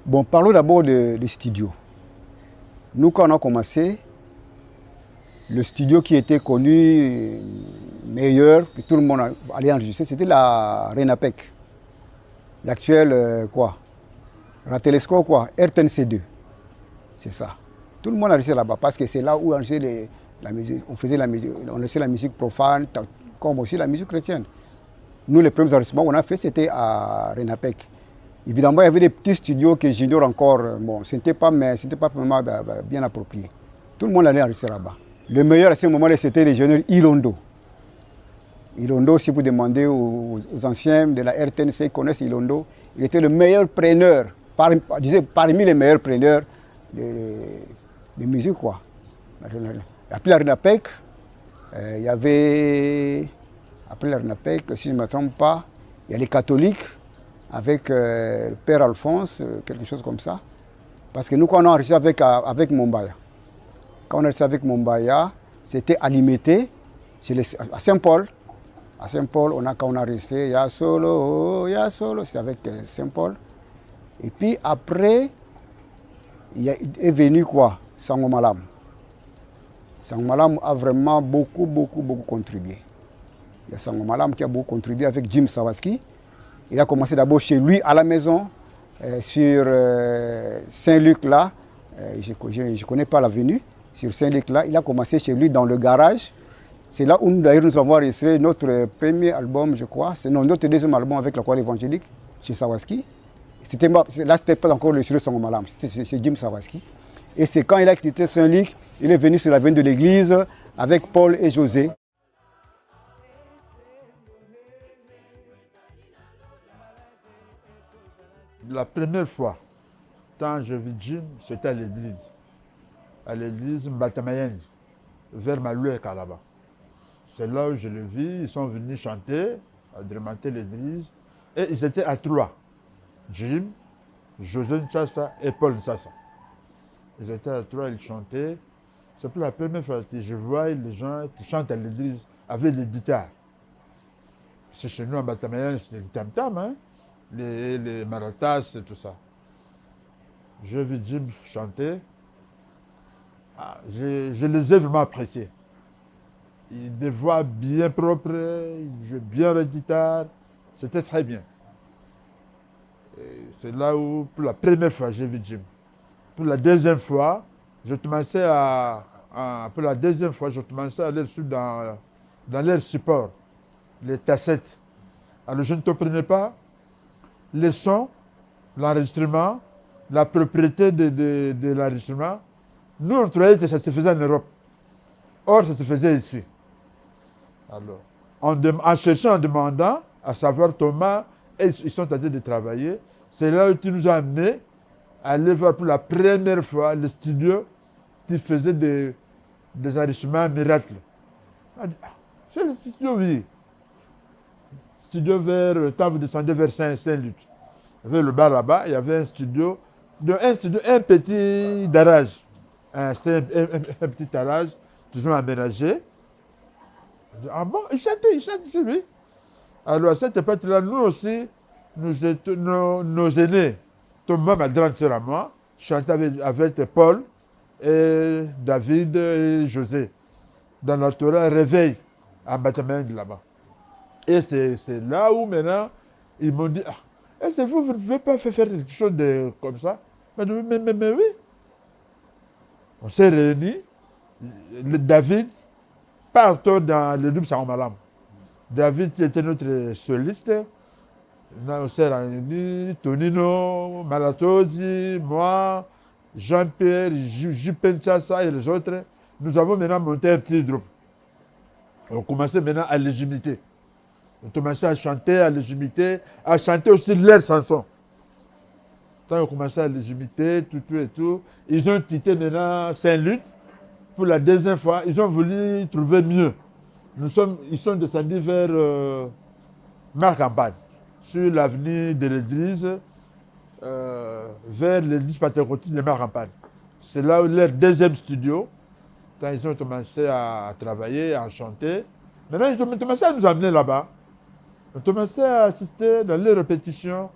Bon, parlons d'abord des studios. Nous, quand on a commencé, le studio qui était connu, meilleur, que tout le monde allait enregistrer, c'était la Renapec. L'actuel, la télescope, RTNC2. C'est ça. Tout le monde enregistrait là-bas, parce que c'est là où on enregistrait la musique. On faisait la musique, on enregistrait la musique profane, comme aussi la musique chrétienne. Nous, les premiers enregistrements qu'on a fait, c'était à Renapec. Évidemment, il y avait des petits studios que j'ignore encore. Bon, ce n'était pas vraiment bien approprié. Tout le monde allait enregistrer là-bas. Le meilleur à ce moment-là, c'était l'ingénieur Ilondo. Ilondo, si vous demandez aux anciens de la RTNC, ils connaissent Ilondo. Il était le meilleur preneur, parmi les meilleurs preneurs de musique, quoi. Après la Renapec, il y avait, après la Renapec, si je ne me trompe pas, il y a les catholiques, avec le père Alphonse, quelque chose comme ça. Parce que nous, quand on a enregistré avec Mombaya, quand on a enregistré avec Mombaya, c'était à Limité, à Saint-Paul. À Saint-Paul, quand on a enregistré Ya Solo, c'est avec Saint-Paul. Et puis après, il est venu Sangomalam. Sangomalam a vraiment beaucoup contribué. Il y a Sangomalam qui a beaucoup contribué avec Jim Sawaski. Il a commencé d'abord chez lui à la maison, sur Saint-Luc là. Je ne connais pas l'avenue. Sur Saint-Luc là, il a commencé chez lui dans le garage. C'est là où d'ailleurs nous avons enregistré notre premier album, je crois. C'est notre deuxième album avec la chorale évangélique chez Sawaski. Là, ce n'était pas encore le studio Sangomalam, c'est Jim Sawaski. Et c'est quand il a quitté Saint-Luc, il est venu sur l'avenue de l'église avec Paul et José. La première fois, quand je vis Jim, c'était à l'église Mbatamayeng, vers Maloué Kalaba. C'est là où je le vis, ils sont venus chanter, agrémenter l'église, et ils étaient à trois. Jim, José Nchassa et Paul Nchassa. Ils étaient à trois, ils chantaient. C'est pour la première fois que je vois les gens qui chantent à l'église avec les guitares. C'est chez nous en Mbatamayeng, c'était le tam-tam, hein? Les maratas et tout ça. Je vis Jim chanter. Je les ai vraiment appréciés. Il a des voix bien propres, il jouait bien la guitare. C'était très bien. C'est là où, pour la première fois, j'ai vu Jim. Pour la deuxième fois, je commençais à aller dans leur support, les tassettes. Alors je ne comprenais pas les sons, l'enregistrement, la propriété de l'enregistrement. Nous, on croyait que ça se faisait en Europe. Or, ça se faisait ici. Alors, en cherchant, en demandant, à savoir Thomas, ils sont en train de travailler. C'est là où tu nous as amenés à aller voir pour la première fois le studio qui faisait des enregistrements miracles. C'est le studio, oui. Studio quand vous descendez vers Saint-Luc. Vers le bar là-bas, il y avait un studio, un petit garage. C'était un petit garage, toujours aménagé. Ah bon, il chante ici, oui. Alors à cette époque-là, nous aussi, nos aînés, Thomas, ma grande sœur à moi, chantaient avec Paul et David et José dans la Torah Réveil à Mbatamayeng là-bas. Et c'est là où maintenant, ils m'ont dit, est-ce que vous ne pouvez pas faire quelque chose comme ça? Mais oui. On s'est réunis, David, partout dans le double Sangomalam. David qui était notre soliste, on s'est réunis, Tonino, Malatosi, moi, Jean-Pierre, Jupen Chassa et les autres. Nous avons maintenant monté un petit groupe. On commençait maintenant à les imiter. On commençait à chanter, à les imiter, à chanter aussi leurs chansons. Quand on commençait à les imiter, tout, ils ont quitté maintenant Saint-Luc. Pour la deuxième fois, ils ont voulu trouver mieux. Ils sont descendus vers maire campagne, sur l'avenue de l'église, vers l'église pentecôtiste de maire campagne. C'est là où leur deuxième studio, quand ils ont commencé à travailler, à chanter. Maintenant, ils ont commencé à nous amener là-bas. On commençait à assister dans les répétitions.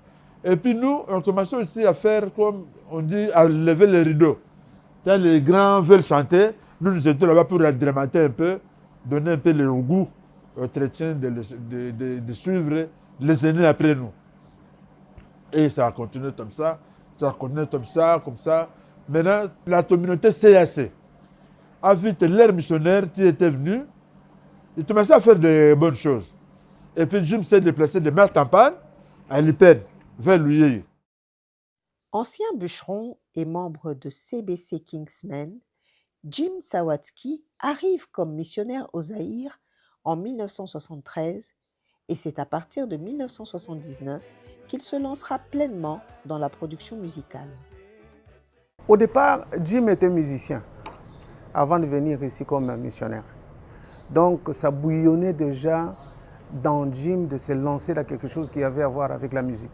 Et puis nous, on commençait aussi à faire, comme on dit, à lever les rideaux. Quand les grands veulent chanter, nous étions là-bas pour agrémenter un peu, donner un peu le goût aux chrétiens de suivre les aînés après nous. Et ça a continué comme ça, ça a continué comme ça. Maintenant, la communauté CAC a vu que leurs missionnaires qui étaient venus, ils commençaient à faire de bonnes choses. Et puis Jim s'est déplacé de Mère Campagne à Lipen, vers Luyeye. Ancien bûcheron et membre de CBC Kingsmen, Jim Sawatzki arrive comme missionnaire au Zaïre en 1973 et c'est à partir de 1979 qu'il se lancera pleinement dans la production musicale. Au départ, Jim était musicien avant de venir ici comme missionnaire. Donc ça bouillonnait déjà dans Jim de se lancer dans quelque chose qui avait à voir avec la musique.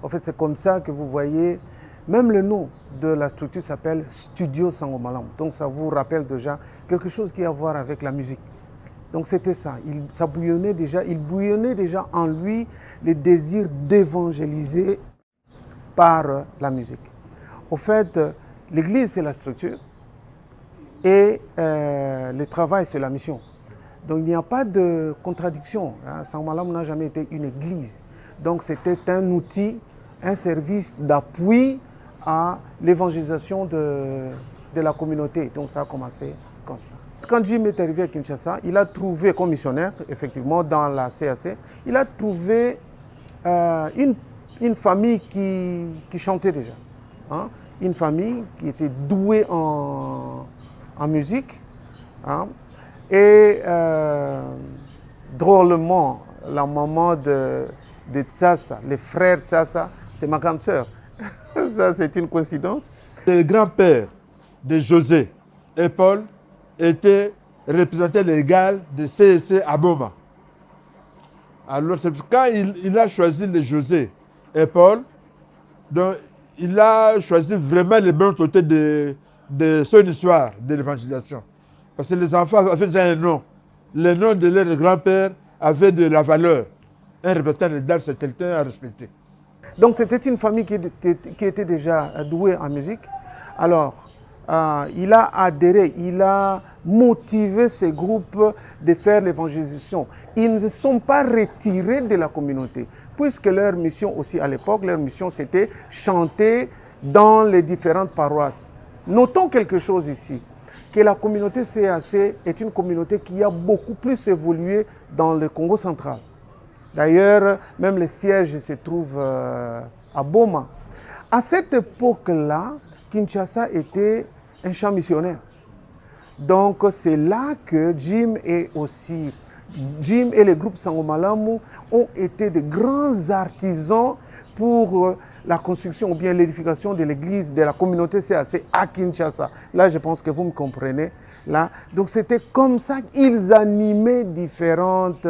En fait, c'est comme ça que vous voyez, même le nom de la structure s'appelle Studio Sangomalam. Donc ça vous rappelle déjà quelque chose qui a à voir avec la musique. Donc c'était ça, il bouillonnait déjà en lui le désir d'évangéliser par la musique. Au fait, l'église c'est la structure et le travail c'est la mission. Donc il n'y a pas de contradiction. Sangomalam n'a jamais été une église. Donc c'était un outil, un service d'appui à l'évangélisation de la communauté. Donc ça a commencé comme ça. Quand Jim est arrivé à Kinshasa, il a trouvé, comme missionnaire, effectivement, dans la CAC, il a trouvé une famille qui chantait déjà. Hein? Une famille qui était douée en musique. Hein? Et drôlement, la maman de Tsassa, les frères Tsassa, c'est ma grande sœur. Ça, c'est une coïncidence. Le grand-père de José et Paul était représentant légal de CEC à Boma. Alors, c'est quand il a choisi les José et Paul, donc il a choisi vraiment les bons côtés de son histoire de l'évangélisation. Parce que les enfants avaient déjà un nom. Le nom de leur grand-père avait de la valeur. Un représentant légal, c'est quelqu'un à respecter. Donc c'était une famille qui était déjà douée en musique. Alors, il a adhéré, il a motivé ces groupes de faire l'évangélisation. Ils ne se sont pas retirés de la communauté, puisque leur mission aussi à l'époque, leur mission c'était chanter dans les différentes paroisses. Notons quelque chose ici, que la communauté CAC est une communauté qui a beaucoup plus évolué dans le Congo central. D'ailleurs, même le siège se trouve à Boma. À cette époque-là, Kinshasa était un champ missionnaire. Donc c'est là que Jim et le groupe Sangomalamu ont été de grands artisans pour la construction ou bien l'édification de l'église de la communauté CAC à Kinshasa. Là, je pense que vous me comprenez. Là. Donc c'était comme ça qu'ils animaient différentes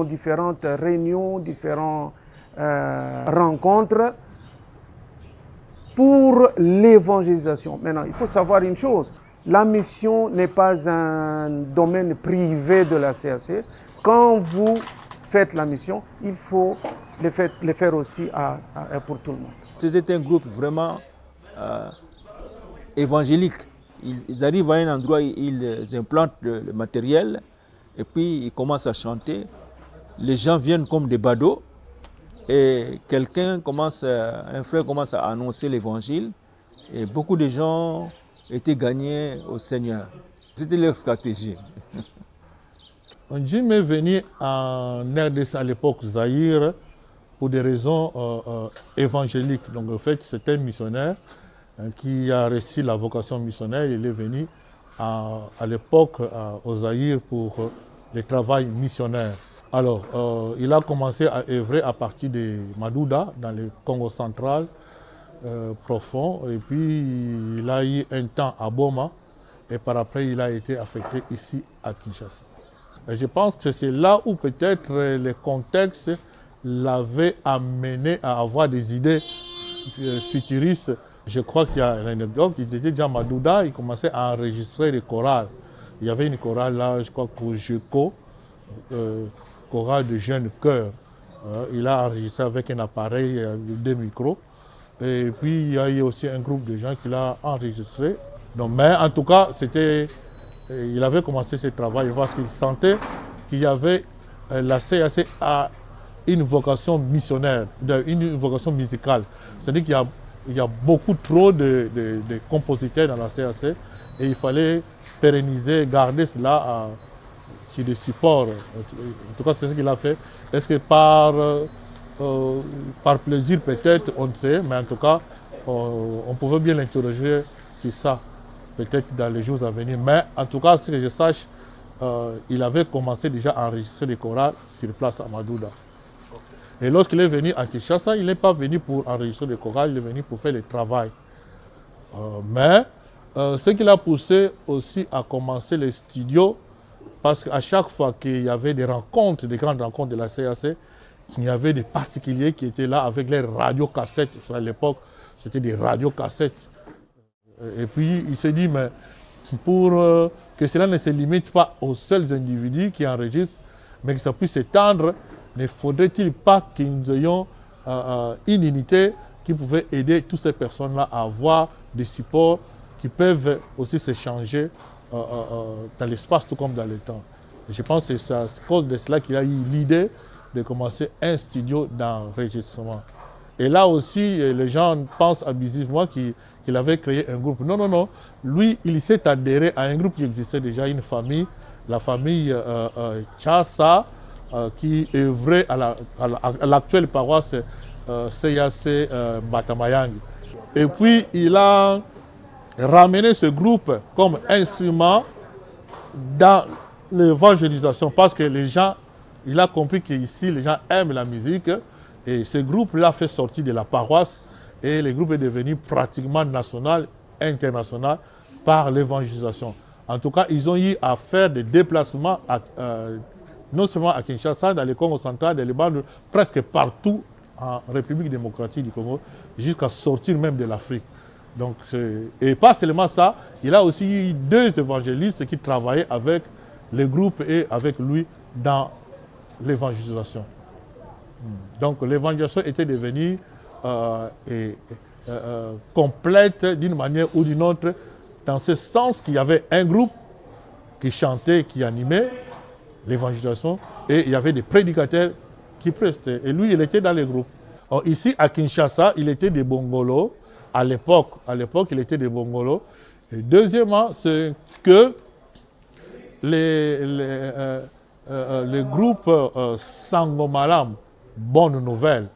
différentes réunions, différentes rencontres pour l'évangélisation. Maintenant, il faut savoir une chose, la mission n'est pas un domaine privé de la CAC. Quand vous faites la mission, il faut le faire aussi pour tout le monde. C'était un groupe vraiment évangélique. Ils arrivent à un endroit, ils implantent le matériel et puis ils commencent à chanter. Les gens viennent comme des badauds et un frère commence à annoncer l'évangile et beaucoup de gens étaient gagnés au Seigneur. C'était leur stratégie. Jim est venu en RDC à l'époque Zaïre pour des raisons évangéliques. Donc en fait, c'était un missionnaire qui a reçu la vocation missionnaire. Il est venu à l'époque au Zaïre pour le travail missionnaire. Alors, il a commencé à œuvrer à partir de Madouda, dans le Congo central profond. Et puis, il a eu un temps à Boma. Et par après, il a été affecté ici à Kinshasa. Et je pense que c'est là où peut-être le contexte l'avait amené à avoir des idées futuristes. Je crois qu'il y a une anecdote, il était déjà à Madouda, il commençait à enregistrer des chorales. Il y avait une chorale là, je crois, Kojeko, chorale de jeunes chœurs. Il a enregistré avec un appareil, des micros. Et puis il y a eu aussi un groupe de gens qui l'a enregistré. Donc, mais en tout cas, il avait commencé ce travail parce qu'il sentait qu'il y avait la CAC a une vocation missionnaire, une vocation musicale. C'est-à-dire qu'il y a beaucoup trop de compositeurs dans la CAC et il fallait pérenniser, garder cela sur des supports. En tout cas, c'est ce qu'il a fait. Est-ce que par plaisir peut-être, on ne sait, mais en tout cas, on pouvait bien l'interroger sur ça, peut-être dans les jours à venir. Mais en tout cas, ce que je sache, il avait commencé déjà à enregistrer des chorales sur place à Madouda. Et lorsqu'il est venu à Kinshasa, il n'est pas venu pour enregistrer des chorales, il est venu pour faire le travail. Mais ce qui l'a poussé aussi à commencer les studios, parce qu'à chaque fois qu'il y avait des rencontres, des grandes rencontres de la CAC, il y avait des particuliers qui étaient là avec les radiocassettes. À l'époque, c'était des radiocassettes. Et puis il s'est dit, mais pour que cela ne se limite pas aux seuls individus qui enregistrent, mais que ça puisse s'étendre, ne faudrait-il pas que nous ayons une unité qui pouvait aider toutes ces personnes-là à avoir des supports qui peuvent aussi s'échanger dans l'espace tout comme dans le temps. Et je pense que c'est à cause de cela qu'il a eu l'idée de commencer un studio d'enregistrement. Et là aussi, les gens pensent abusivement qu'il avait créé un groupe. Non, non, non. Lui, il s'est adhéré à un groupe qui existait déjà, une famille, la famille Tchassa, qui œuvrait à l'actuelle paroisse CAC Batamayang. Et puis, il a ramené ce groupe comme instrument dans l'évangélisation parce que les gens, il a compris qu'ici, les gens aiment la musique et ce groupe l'a fait sortir de la paroisse et le groupe est devenu pratiquement national, international par l'évangélisation. En tout cas, ils ont eu à faire des déplacements non seulement à Kinshasa, dans le Congo central, dans les bandes, presque partout en République démocratique du Congo, jusqu'à sortir même de l'Afrique. Donc, et pas seulement ça, il a aussi eu 2 évangélistes qui travaillaient avec le groupe et avec lui dans l'évangélisation. Donc l'évangélisation était devenue complète d'une manière ou d'une autre, dans ce sens qu'il y avait un groupe qui chantait, qui animait l'évangélisation, et il y avait des prédicateurs qui prestaient. Et lui, il était dans les groupes. Alors, ici, à Kinshasa, il était des Bongolos. À l'époque, il était des Bongolos. Et deuxièmement, c'est que le groupe Sangomalam, Bonne Nouvelle,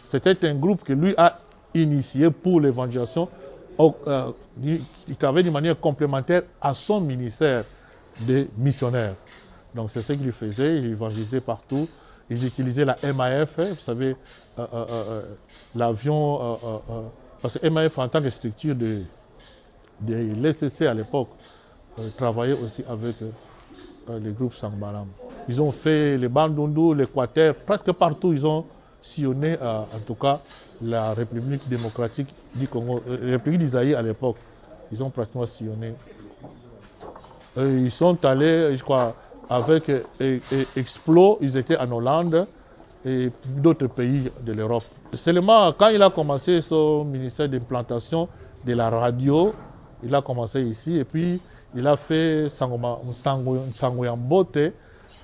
c'était un groupe que lui a initié pour l'évangélisation, qui travaillait d'une manière complémentaire à son ministère de missionnaire. Donc c'est ce qu'il faisait, il évangélisait partout. Ils utilisaient la MAF, vous savez, l'avion, parce que MAF en tant que structure de l'SCC à l'époque, travaillait aussi avec les groupes Sangbalam. Ils ont fait les Bandundu, l'Équateur, presque partout ils ont sillonné en tout cas la République démocratique du Congo, la République d'Isaïe à l'époque. Ils ont pratiquement sillonné. Ils sont allés, je crois, avec Explo, ils étaient en Hollande et d'autres pays de l'Europe. Seulement, quand il a commencé son ministère d'implantation de la radio, il a commencé ici et puis il a fait Sangoyambote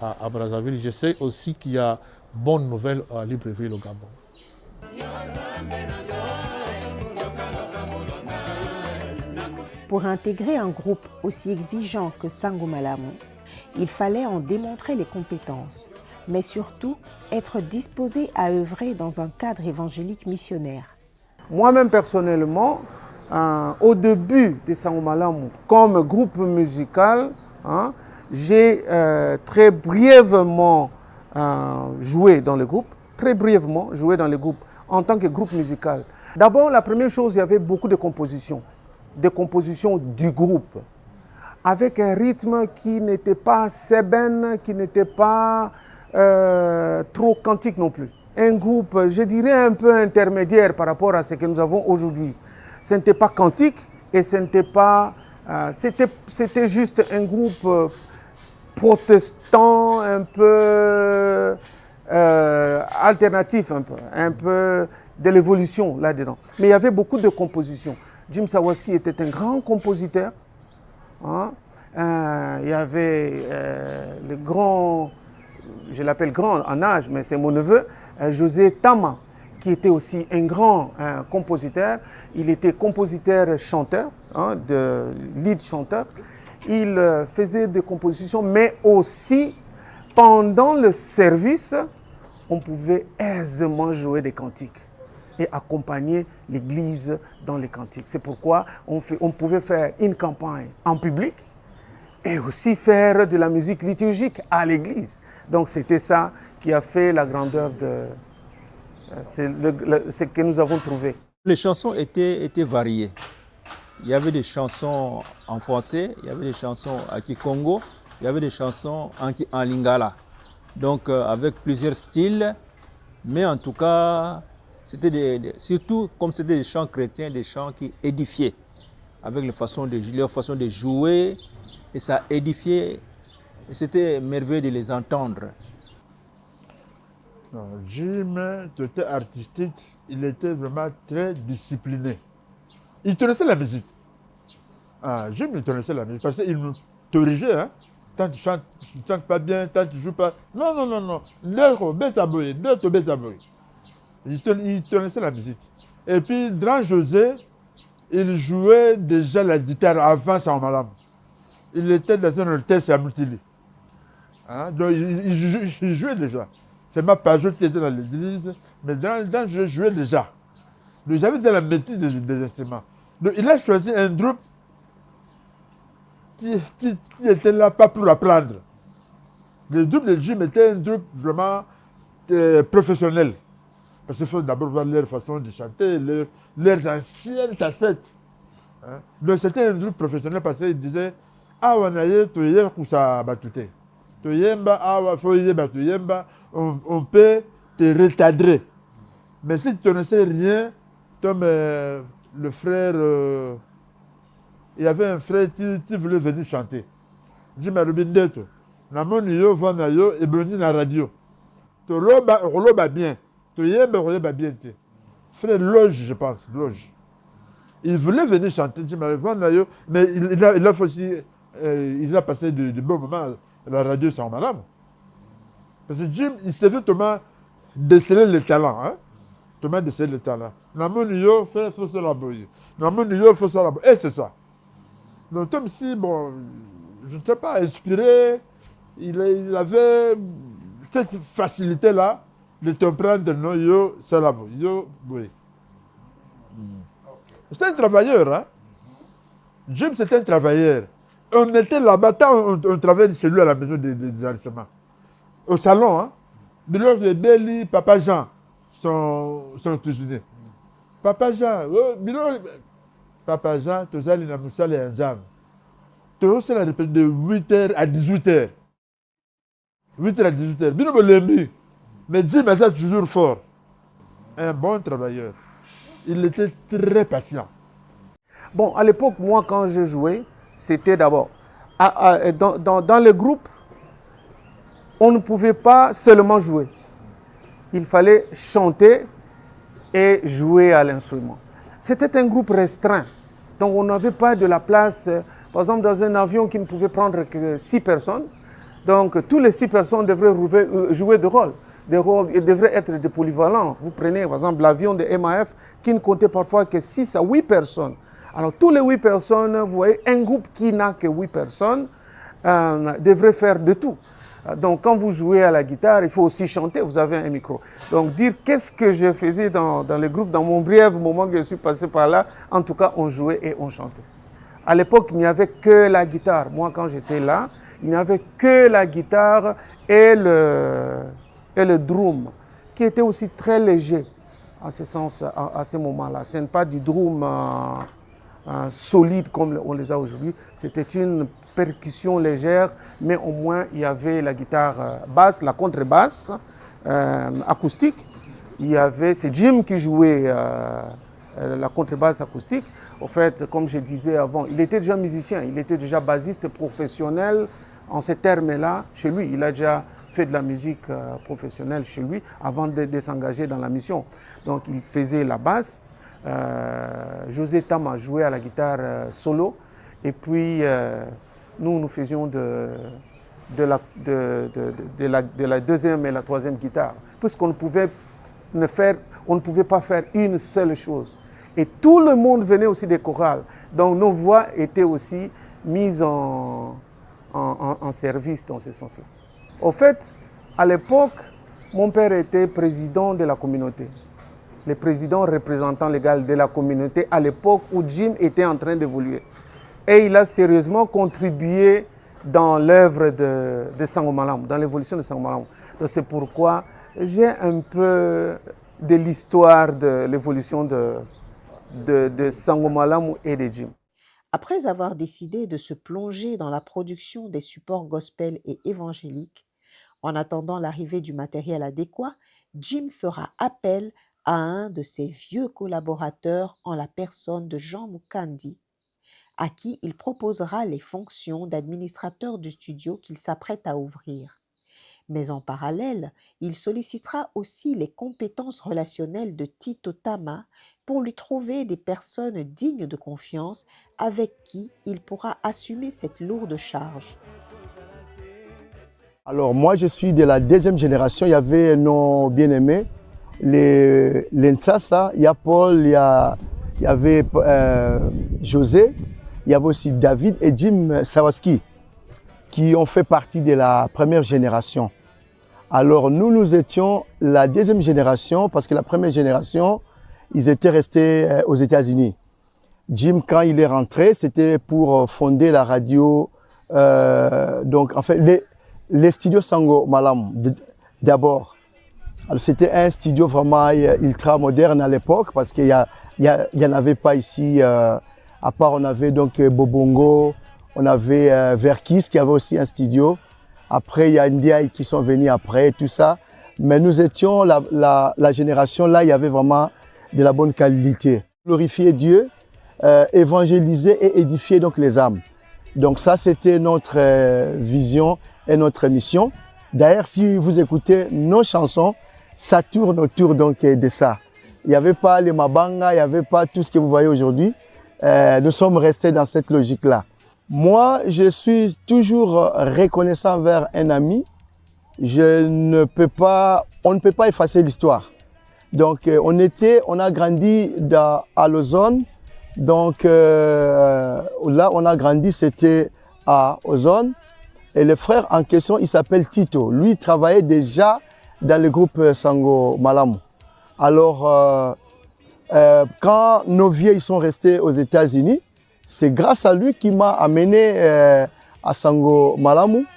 à Brazzaville. Je sais aussi qu'il y a Bonne Nouvelle à Libreville au Gabon. Pour intégrer un groupe aussi exigeant que Sangomalam, il fallait en démontrer les compétences, mais surtout être disposé à œuvrer dans un cadre évangélique missionnaire. Moi-même personnellement, au début de Sangomalam, comme groupe musical, j'ai très brièvement joué dans le groupe, en tant que groupe musical. D'abord, la première chose, il y avait beaucoup de compositions du groupe. avec un rythme qui n'était pas sébène, qui n'était pas trop cantique non plus. Un groupe, je dirais, un peu intermédiaire par rapport à ce que nous avons aujourd'hui. Ce n'était pas cantique et ce n'était pas... c'était juste un groupe protestant, un peu alternatif, un peu de l'évolution là-dedans. Mais il y avait beaucoup de compositions. Jim Sawatzki était un grand compositeur. Hein. Il y avait le grand, je l'appelle grand en âge, mais c'est mon neveu, José Tama, qui était aussi un grand compositeur. Il était compositeur-chanteur, hein, de lead chanteur. Il faisait des compositions, mais aussi pendant le service, on pouvait aisément jouer des cantiques et accompagner l'église dans les cantiques. C'est pourquoi on pouvait faire une campagne en public et aussi faire de la musique liturgique à l'église. Donc c'était ça qui a fait la grandeur de ce que nous avons trouvé. Les chansons étaient variées. Il y avait des chansons en français, il y avait des chansons à Kikongo, il y avait des chansons en lingala. Donc avec plusieurs styles, mais en tout cas, c'était surtout comme c'était des chants chrétiens, des chants qui édifiaient, avec leur façon de jouer, et ça édifiait, et c'était merveilleux de les entendre. Non, Jim, côté artistique, il était vraiment très discipliné. Il connaissait la musique. Ah, Jim, il connaissait la musique parce qu'il nous corrigeait. Hein? Tant tu chantes pas bien, tant tu joues pas. Non, non, non, non. Il connaissait la musique. Et puis, Grand José, il jouait déjà la guitare avant son malam. Il était dans un orchestre à Moutili. Hein? Donc, il jouait déjà. C'est ma page qui était dans l'église, mais dans je jouais déjà. Donc, j'avais de la maîtrise des instruments. Donc, il a choisi un groupe qui était là pas pour apprendre. Le groupe de Jim était un groupe vraiment professionnel. Parce qu'il faut d'abord voir leur façon de chanter, leurs anciennes cassettes. Hein? Donc c'était un groupe professionnel parce qu'il disait ah on peut te retardrer. Mais si tu ne sais rien, comme le frère, il y avait un frère qui voulait venir chanter. Jim Arubindeto, Namoniyo Vanayo et Bruni na radio. Tu roloba bien. Frère Loge, je pense, Loge. Il voulait venir chanter, mais il a passé de bons moments à la radio sans madame. Parce que Jim, il savait comment déceler le talent. Hein? Comment déceler le talent. Namoniyo, frère, faut se la boyer. Namoniyo, faut se la boyer. Et c'est ça. Donc, comme si, bon, je ne sais pas, inspiré, il avait cette facilité-là de comprendre, non, yo, c'est la boye. Yo, boye. C'était un travailleur, hein. Jim, c'était un travailleur. On était là-bas, on travaillait chez lui à la maison des enregistrements. Au salon, hein. Bilor de Belli, Papa Jean, son cuisinier. Papa Jean, Papa Jean, tu as la moussale et un jam. Tu as la répète de 8h à 18h. 8h à 18h. Bino Bolembi. Mais Jim était toujours fort. Un bon travailleur. Il était très patient. Bon, à l'époque, moi, quand je jouais, c'était d'abord... Dans le groupe, on ne pouvait pas seulement jouer. Il fallait chanter et jouer à l'instrument. C'était un groupe restreint. Donc, on n'avait pas de la place. Par exemple, dans un avion qui ne pouvait prendre que 6 personnes. Donc, tous les 6 personnes devraient jouer de rôle. Des rôles devraient être des polyvalents. Vous prenez, par exemple, l'avion de MAF qui ne comptait parfois que 6 à 8 personnes. Alors, tous les 8 personnes, vous voyez, un groupe qui n'a que 8 personnes devrait faire de tout. Donc, quand vous jouez à la guitare, il faut aussi chanter, vous avez un micro. Donc, dire qu'est-ce que je faisais dans le groupe, dans mon bref moment que je suis passé par là, en tout cas, on jouait et on chantait. À l'époque, il n'y avait que la guitare. Moi, quand j'étais là, il n'y avait que la guitare et le drum, qui était aussi très léger, en ce sens, à ce moment-là. Ce n'est pas du drum solides comme on les a aujourd'hui. C'était une percussion légère, mais au moins il y avait la guitare basse, la contrebasse acoustique. C'est Jim qui jouait la contrebasse acoustique. En fait, comme je disais avant, il était déjà musicien, il était déjà bassiste professionnel en ces termes-là chez lui. Il a déjà fait de la musique professionnelle chez lui avant de s'engager dans la mission. Donc il faisait la basse. José Tama jouait à la guitare solo. Et puis nous faisions de la deuxième et la troisième guitare. Puisqu'on ne pouvait pas faire une seule chose. Et tout le monde venait aussi des chorales. Donc nos voix étaient aussi mises en service dans ce sens-là. Au fait, à l'époque, mon père était président de la communauté. Le président représentant légal de la communauté à l'époque où Jim était en train d'évoluer. Et il a sérieusement contribué dans l'œuvre de Sango Malamu, dans l'évolution de Sango Malamu. Donc c'est pourquoi j'ai un peu de l'histoire de l'évolution de Sango Malamu et de Jim. Après avoir décidé de se plonger dans la production des supports gospel et évangéliques, en attendant l'arrivée du matériel adéquat, Jim fera appel à un de ses vieux collaborateurs en la personne de Jean Mukandi, à qui il proposera les fonctions d'administrateur du studio qu'il s'apprête à ouvrir. Mais en parallèle, il sollicitera aussi les compétences relationnelles de Tito Tama pour lui trouver des personnes dignes de confiance avec qui il pourra assumer cette lourde charge. Alors moi je suis de la deuxième génération, il y avait nos bien-aimés, les Ntsasa, il y a Paul, il y avait José, il y avait aussi David et Jim Sawaski qui ont fait partie de la première génération. Alors nous étions la deuxième génération parce que la première génération, ils étaient restés aux États-Unis. Jim, quand il est rentré, c'était pour fonder la radio, donc en fait les studios Sango Malamu d'abord. Alors c'était un studio vraiment ultra moderne à l'époque parce qu'il y en avait pas ici, à part on avait donc Bobongo, on avait Verkis qui avait aussi un studio. Après il y a Ndiaye qui sont venus après, tout ça. Mais nous étions la génération là, il y avait vraiment de la bonne qualité. Glorifier Dieu, évangéliser et édifier donc les âmes. Donc ça c'était notre vision et notre mission. D'ailleurs, si vous écoutez nos chansons, ça tourne autour donc de ça. Il n'y avait pas les mabanga, il n'y avait pas tout ce que vous voyez aujourd'hui. Nous sommes restés dans cette logique-là. Moi, je suis toujours reconnaissant envers un ami. On ne peut pas effacer l'histoire. Donc, on a grandi à l'Ozone. Donc, là, on a grandi, c'était à Ozone. Et le frère en question, il s'appelle Tito. Lui, il travaillait déjà dans le groupe Sango Malamu. Alors, quand nos vieux ils sont restés aux États-Unis, c'est grâce à lui qui m'a amené à Sango Malamu.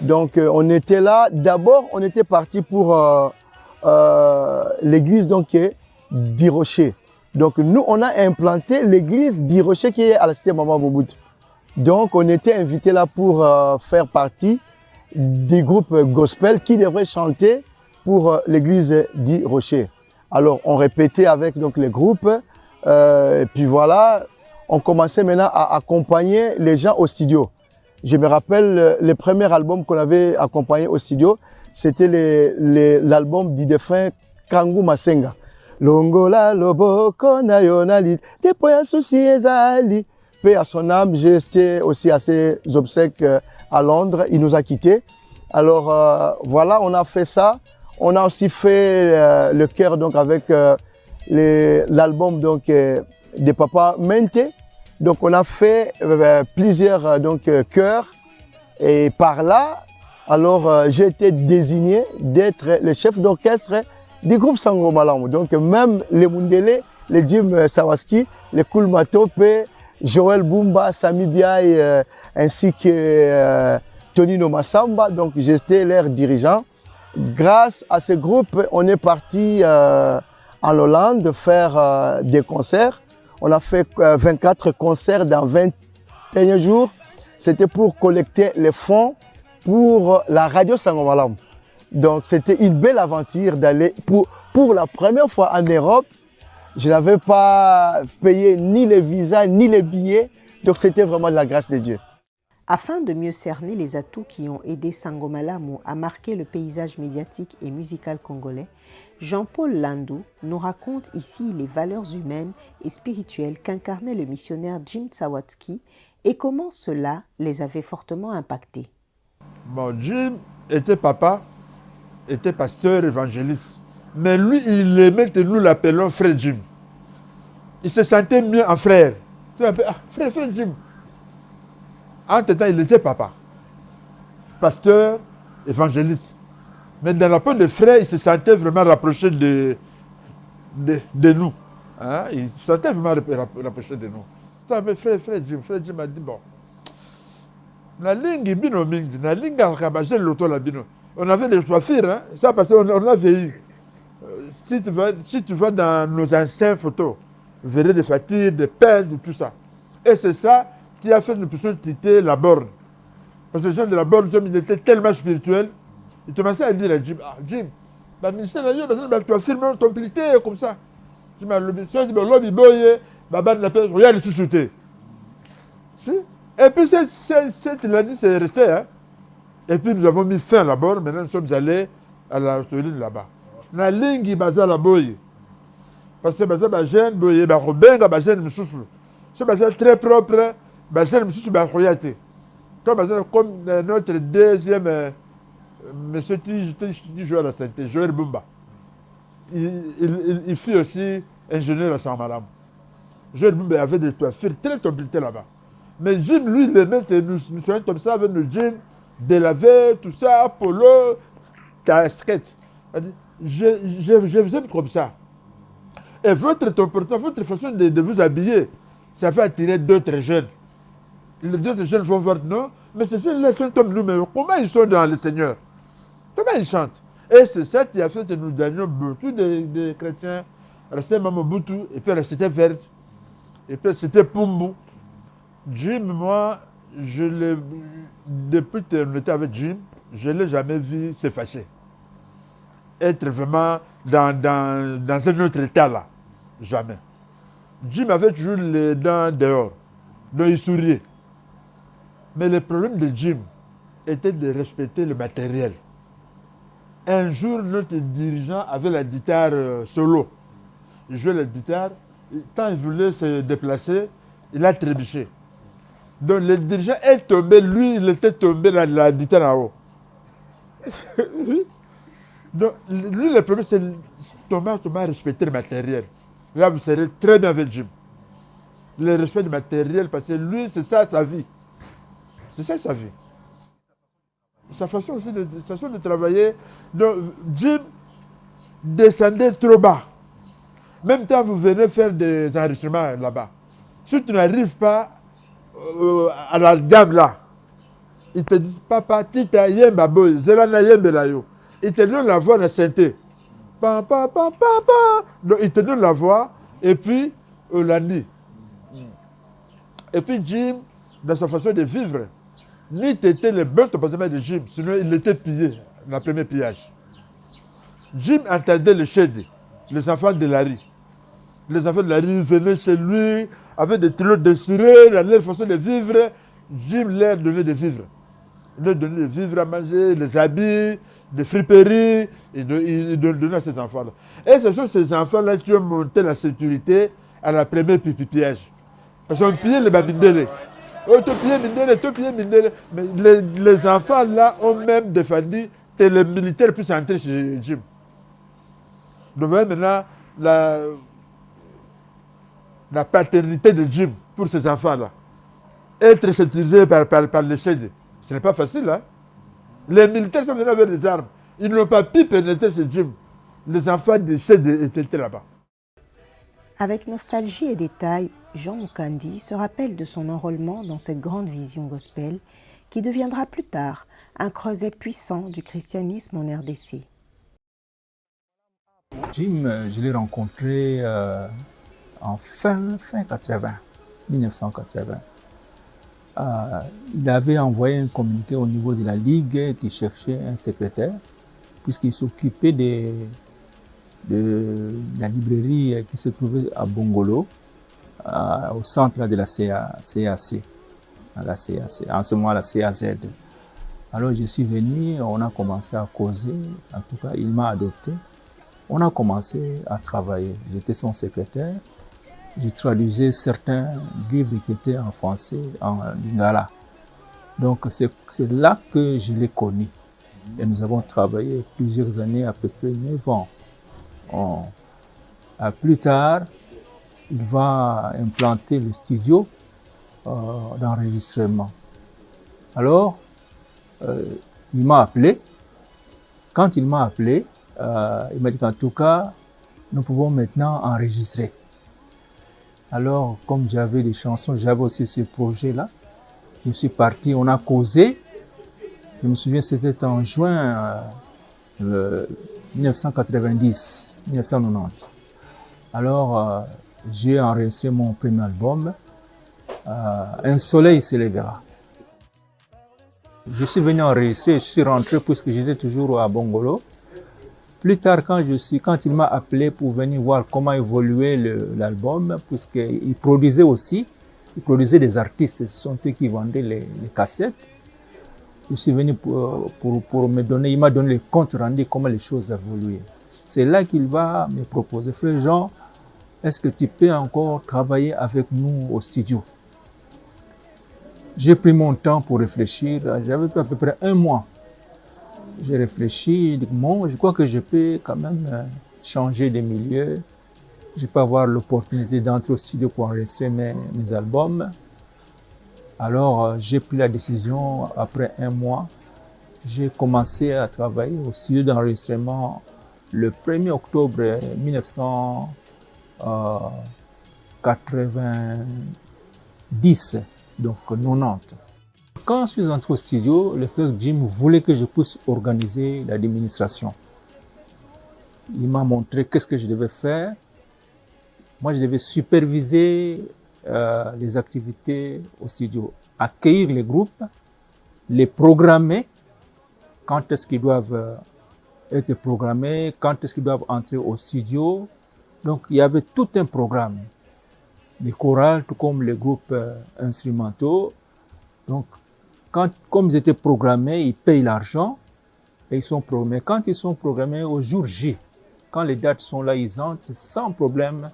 Donc, on était là. D'abord, on était parti pour l'église d'Iroché. Donc, nous, on a implanté l'église d'Iroché qui est à la cité Mama Mobutu. Donc, on était invités là pour faire partie des groupes gospel qui devraient chanter pour l'église d'Iroché. Alors, on répétait avec donc, les groupes et puis voilà, on commençait maintenant à accompagner les gens au studio. Je me rappelle le premier album qu'on avait accompagné au studio, c'était l'album du défunt Kangu Masenga. Longola loboko na yonalit, depoya souci ezali. Paix à son âme, j'étais aussi à ses obsèques à Londres, il nous a quittés. Alors voilà, on a fait ça. On a aussi fait le chœur donc avec l'album donc de Papa Mente. Donc on a fait plusieurs donc chœurs et par là, alors j'ai été désigné d'être le chef d'orchestre du groupe Sango Malamu. Donc même les Mundele, les Jim Sawaski, les Koul Matope, Joël Bumba, Sami Biaï, ainsi que Tonino Massamba, donc j'étais leur dirigeant. Grâce à ce groupe, on est parti en Hollande faire des concerts. On a fait 24 concerts dans 21 jours. C'était pour collecter les fonds pour la radio Sangomalam. Donc c'était une belle aventure d'aller pour la première fois en Europe. Je n'avais pas payé ni les visas ni les billets. Donc c'était vraiment de la grâce de Dieu. Afin de mieux cerner les atouts qui ont aidé Sangomalamu à marquer le paysage médiatique et musical congolais, Jean-Paul Landou nous raconte ici les valeurs humaines et spirituelles qu'incarnait le missionnaire Jim Sawatsky et comment cela les avait fortement impactés. Bon, Jim était papa, était pasteur évangéliste. Mais lui, il aimait que nous l'appelions frère Jim. Il se sentait mieux en frère. Frère Jim. Entre-temps, il était papa, pasteur, évangéliste. Mais dans la peau de frère, il se sentait vraiment rapproché de nous. Hein? Il se sentait vraiment rapproché de nous. Frère Jim a dit, bon, la ligne bino mingi, la ligne alkabaje l'auto la bino. On avait des coiffures, hein? Ça parce qu'on a vieilli. Si tu vas dans nos anciennes photos, vous verrez des fatigues, des peines, tout ça. Et c'est ça qui a fait une personne quitter la borne. Parce que les gens de la borne, ils étaient tellement spirituels, ils commençaient à dire à Jim, Jim, le ministère de Dieu, tu as firmé ton plité comme ça. Jim a dit, lobby boy, Baba n'a pas rien sous-souté. Et puis cette lundi, c'est resté. Hein? Et puis nous avons mis fin à la borne, maintenant nous sommes allés à la ligne là-bas. La ligne qui est basée à la boye. Parce que basée à la gêne, boye, Robenga, la gêne me souffle. C'est basé très propre. Comme notre deuxième monsieur qui joue à la santé, Joël Bumba. Il fut aussi ingénieur à Sangomalamu. Joël Bumba avait des coiffures très compliquées là-bas. Mais Jim, lui, il aimait que nous soyons comme ça avec nos jeans, délavés, tout ça, polo, casquette. Je vous aime comme ça. Et votre comportement, votre façon de vous habiller, ça fait attirer d'autres jeunes. Les deux jeunes vont voir, non, mais ces jeunes-là sont comme nous, mais comment ils sont dans le Seigneur? Comment ils chantent? Et c'est ça qui a fait que nous gagnions beaucoup de chrétiens, restaient Mamobutu, et puis c'était Verte, et puis c'était Pumbu. Jim, moi, depuis qu'on était avec Jim, je ne l'ai jamais vu se fâcher. Être vraiment dans un autre état là. Jamais. Jim avait toujours les dents dehors, donc il souriait. Mais le problème de Jim était de respecter le matériel. Un jour, notre dirigeant avait la guitare solo. Il jouait la guitare. Quand il voulait se déplacer, il a trébuché. Donc le dirigeant est tombé, lui, il était tombé dans la guitare en haut. Donc lui, le problème, c'est Thomas respecter le matériel. Là, vous serez très bien avec Jim. Le respect du matériel, parce que lui, c'est ça sa vie. C'est ça sa vie. Sa façon aussi de travailler. Donc, Jim descendait trop bas. Même quand vous venez faire des enregistrements là-bas, si tu n'arrives pas à la gamme là, il te dit, papa, tita yemba boy, zelana yembe la yo. Il te donne la voix de synthé. Donc, il te donne la voix, et puis, Olandi. Et puis, Jim, dans sa façon de vivre, ni t'étais le bon comportement de Jim, sinon il était pillé, dans le premier pillage. Jim entendait le chède, les enfants de la rue. Les enfants de la rue venaient chez lui, avec des trilots déchirés, dans leur façon de vivre. Jim leur donnait de vivre. Il leur donnait de vivre à manger, des habits, des friperies, il donnait à ces enfants-là. Et ce sont ces enfants-là qui ont monté la sécurité à la première pillage. Parce qu'on pillait les babindélés. Mais les enfants là ont même défendu que les militaires puissent entrer chez Jim. Donc vous voyez maintenant la paternité de Jim pour ces enfants-là. Être sécurisé par les chèdes, ce n'est pas facile. Hein? Les militaires sont venus avec des armes. Ils n'ont pas pu pénétrer chez Jim. Les enfants des chèdes étaient là-bas. Avec nostalgie et détail, Jean Okandi se rappelle de son enrôlement dans cette grande vision gospel qui deviendra plus tard un creuset puissant du christianisme en RDC. Jim, je l'ai rencontré en fin 80, 1980. Il avait envoyé un communiqué au niveau de la Ligue qui cherchait un secrétaire, puisqu'il s'occupait de la librairie qui se trouvait à Bongolo, au centre de la CAC, en ce moment la CAZ. Alors je suis venu, on a commencé à causer, en tout cas il m'a adopté. On a commencé à travailler. J'étais son secrétaire. Je traduisais certains livres qui étaient en français, en lingala. Donc c'est là que je l'ai connu. Et nous avons travaillé plusieurs années, à peu près 9 ans. Plus tard, il va implanter le studio d'enregistrement. Alors, il m'a appelé. Quand il m'a appelé, il m'a dit qu'en tout cas, nous pouvons maintenant enregistrer. Alors, comme j'avais des chansons, j'avais aussi ce projet-là. Je suis parti, on a causé. Je me souviens, c'était en juin 1990. Alors, j'ai enregistré mon premier album, Un soleil se lèvera. Je suis venu enregistrer, je suis rentré puisque j'étais toujours à Bongolo. Plus tard, quand il m'a appelé pour venir voir comment évoluait l'album, puisqu'il produisait aussi, il produisait des artistes, ce sont eux qui vendaient les cassettes. Je suis venu pour me donner, il m'a donné le compte rendu, comment les choses évoluaient. C'est là qu'il va me proposer, frère Jean, est-ce que tu peux encore travailler avec nous au studio? J'ai pris mon temps pour réfléchir, j'avais à peu près 1 mois. J'ai réfléchi, bon, je crois que je peux quand même changer de milieu. Je peux avoir l'opportunité d'entrer au studio pour enregistrer mes albums. Alors, j'ai pris la décision, après 1 mois, j'ai commencé à travailler au studio d'enregistrement le 1er octobre 1990, donc 90. Quand je suis entré au studio, le frère Jim voulait que je puisse organiser l'administration. Il m'a montré qu'est-ce que je devais faire. Moi, je devais superviser les activités au studio, accueillir les groupes, les programmer, quand est-ce qu'ils doivent être programmés, quand est-ce qu'ils doivent entrer au studio. Donc, il y avait tout un programme. Les chorales, tout comme les groupes instrumentaux. Donc, comme ils étaient programmés, ils payent l'argent et ils sont programmés. Quand ils sont programmés au jour J, quand les dates sont là, ils entrent sans problème.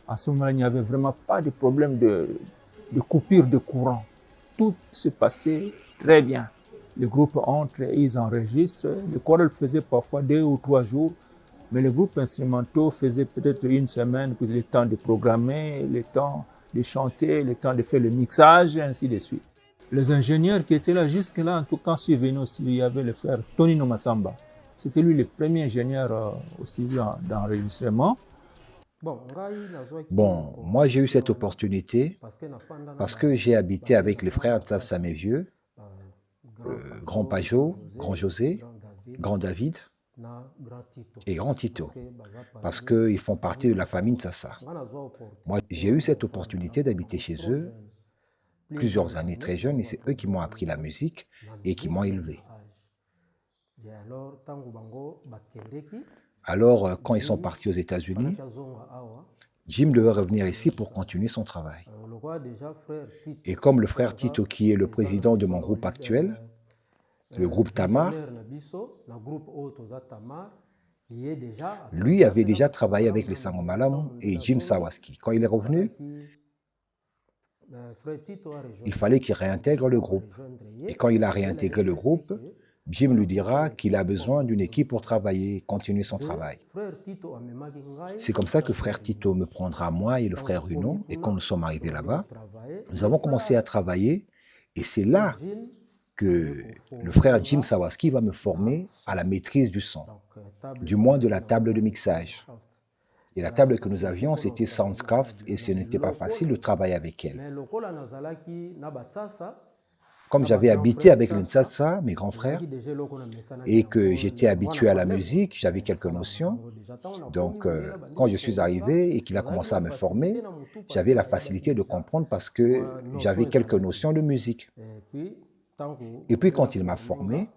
À ce moment-là, il n'y avait vraiment pas de problème de coupure de courant. Tout se passait très bien. Les groupes entrent et ils enregistrent. Le choral faisait parfois 2 ou 3 jours, mais les groupes instrumentaux faisaient peut-être 1 semaine, puis le temps de programmer, le temps de chanter, le temps de faire le mixage, et ainsi de suite. Les ingénieurs qui étaient là jusque-là, en tout cas, quand je suis venu aussi, il y avait le frère Tonino Massamba. C'était lui le premier ingénieur au studio d'enregistrement. Bon, moi j'ai eu cette opportunité parce que j'ai habité avec les frères Ntsassa mes vieux, Grand Pajot, Grand José, Grand David et Grand Tito, parce qu'ils font partie de la famille Ntsassa. Moi j'ai eu cette opportunité d'habiter chez eux plusieurs années très jeunes et c'est eux qui m'ont appris la musique et qui m'ont élevé. Alors, quand ils sont partis aux États-Unis, Jim devait revenir ici pour continuer son travail. Et comme le frère Tito, qui est le président de mon groupe actuel, le groupe Tamar, lui avait déjà travaillé avec les Sangomalam et Jim Sawaski. Quand il est revenu, il fallait qu'il réintègre le groupe. Et quand il a réintégré le groupe, Jim lui dira qu'il a besoin d'une équipe pour travailler, continuer son travail. C'est comme ça que frère Tito me prendra, moi et le frère Runo, et quand nous sommes arrivés là-bas, nous avons commencé à travailler, et c'est là que le frère Jim Sawaski va me former à la maîtrise du son, du moins de la table de mixage. Et la table que nous avions, c'était Soundcraft, et ce n'était pas facile de travailler avec elle. Comme j'avais habité avec les Ntsatsa, mes grands frères, et que j'étais habitué à la musique, j'avais quelques notions. Donc, quand je suis arrivé et qu'il a commencé à me former, j'avais la facilité de comprendre parce que j'avais quelques notions de musique. Et puis, quand il m'a formé,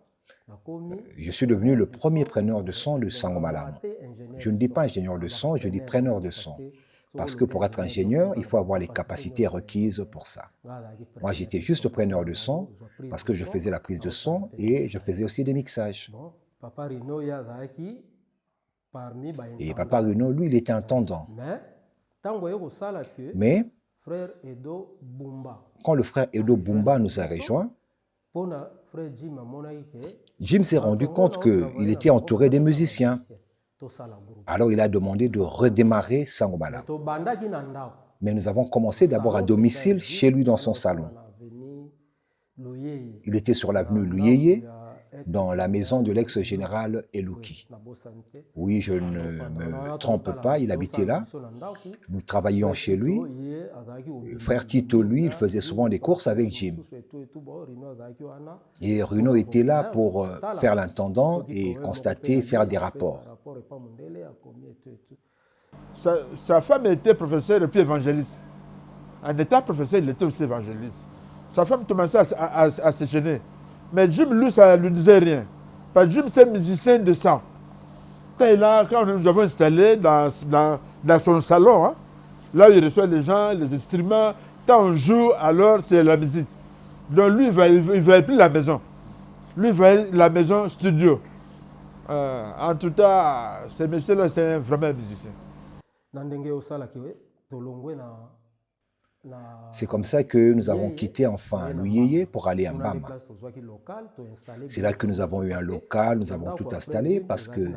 je suis devenu le premier preneur de son de Sangomalamu. Je ne dis pas ingénieur de son, je dis preneur de son. Parce que pour être ingénieur, il faut avoir les capacités requises pour ça. Moi, j'étais juste preneur de son parce que je faisais la prise de son et je faisais aussi des mixages. Et Papa Runo, lui, il était intendant. Mais quand le frère Edo Bumba nous a rejoints, Jim s'est rendu compte qu'il était entouré des musiciens. Alors il a demandé de redémarrer Sangomalamu. Mais nous avons commencé d'abord à domicile chez lui dans son salon. Il était sur l'avenue Luyeye, dans la maison de l'ex-général Elouki. Oui, je ne me trompe pas, il habitait là. Nous travaillions chez lui. Frère Tito, lui, il faisait souvent des courses avec Jim. Et Runo était là pour faire l'intendant et constater, faire des rapports. Sa femme était professeure et puis évangéliste. En étant professeur, il était aussi évangéliste. Sa femme commençait à se gêner. Mais Jim, lui, ça ne lui disait rien. Parce que Jim, c'est musicien de sang. Quand nous avons installé dans son salon, hein, là où il reçoit les gens, les instruments, quand on joue, alors c'est la musique. Donc lui, il ne va plus la maison. Lui, il va la maison studio. En tout cas, ce monsieur-là, c'est vraiment un musicien. C'est comme ça que nous avons quitté enfin Luyeye pour aller à Mbama. C'est là que nous avons eu un local, nous avons tout installé parce que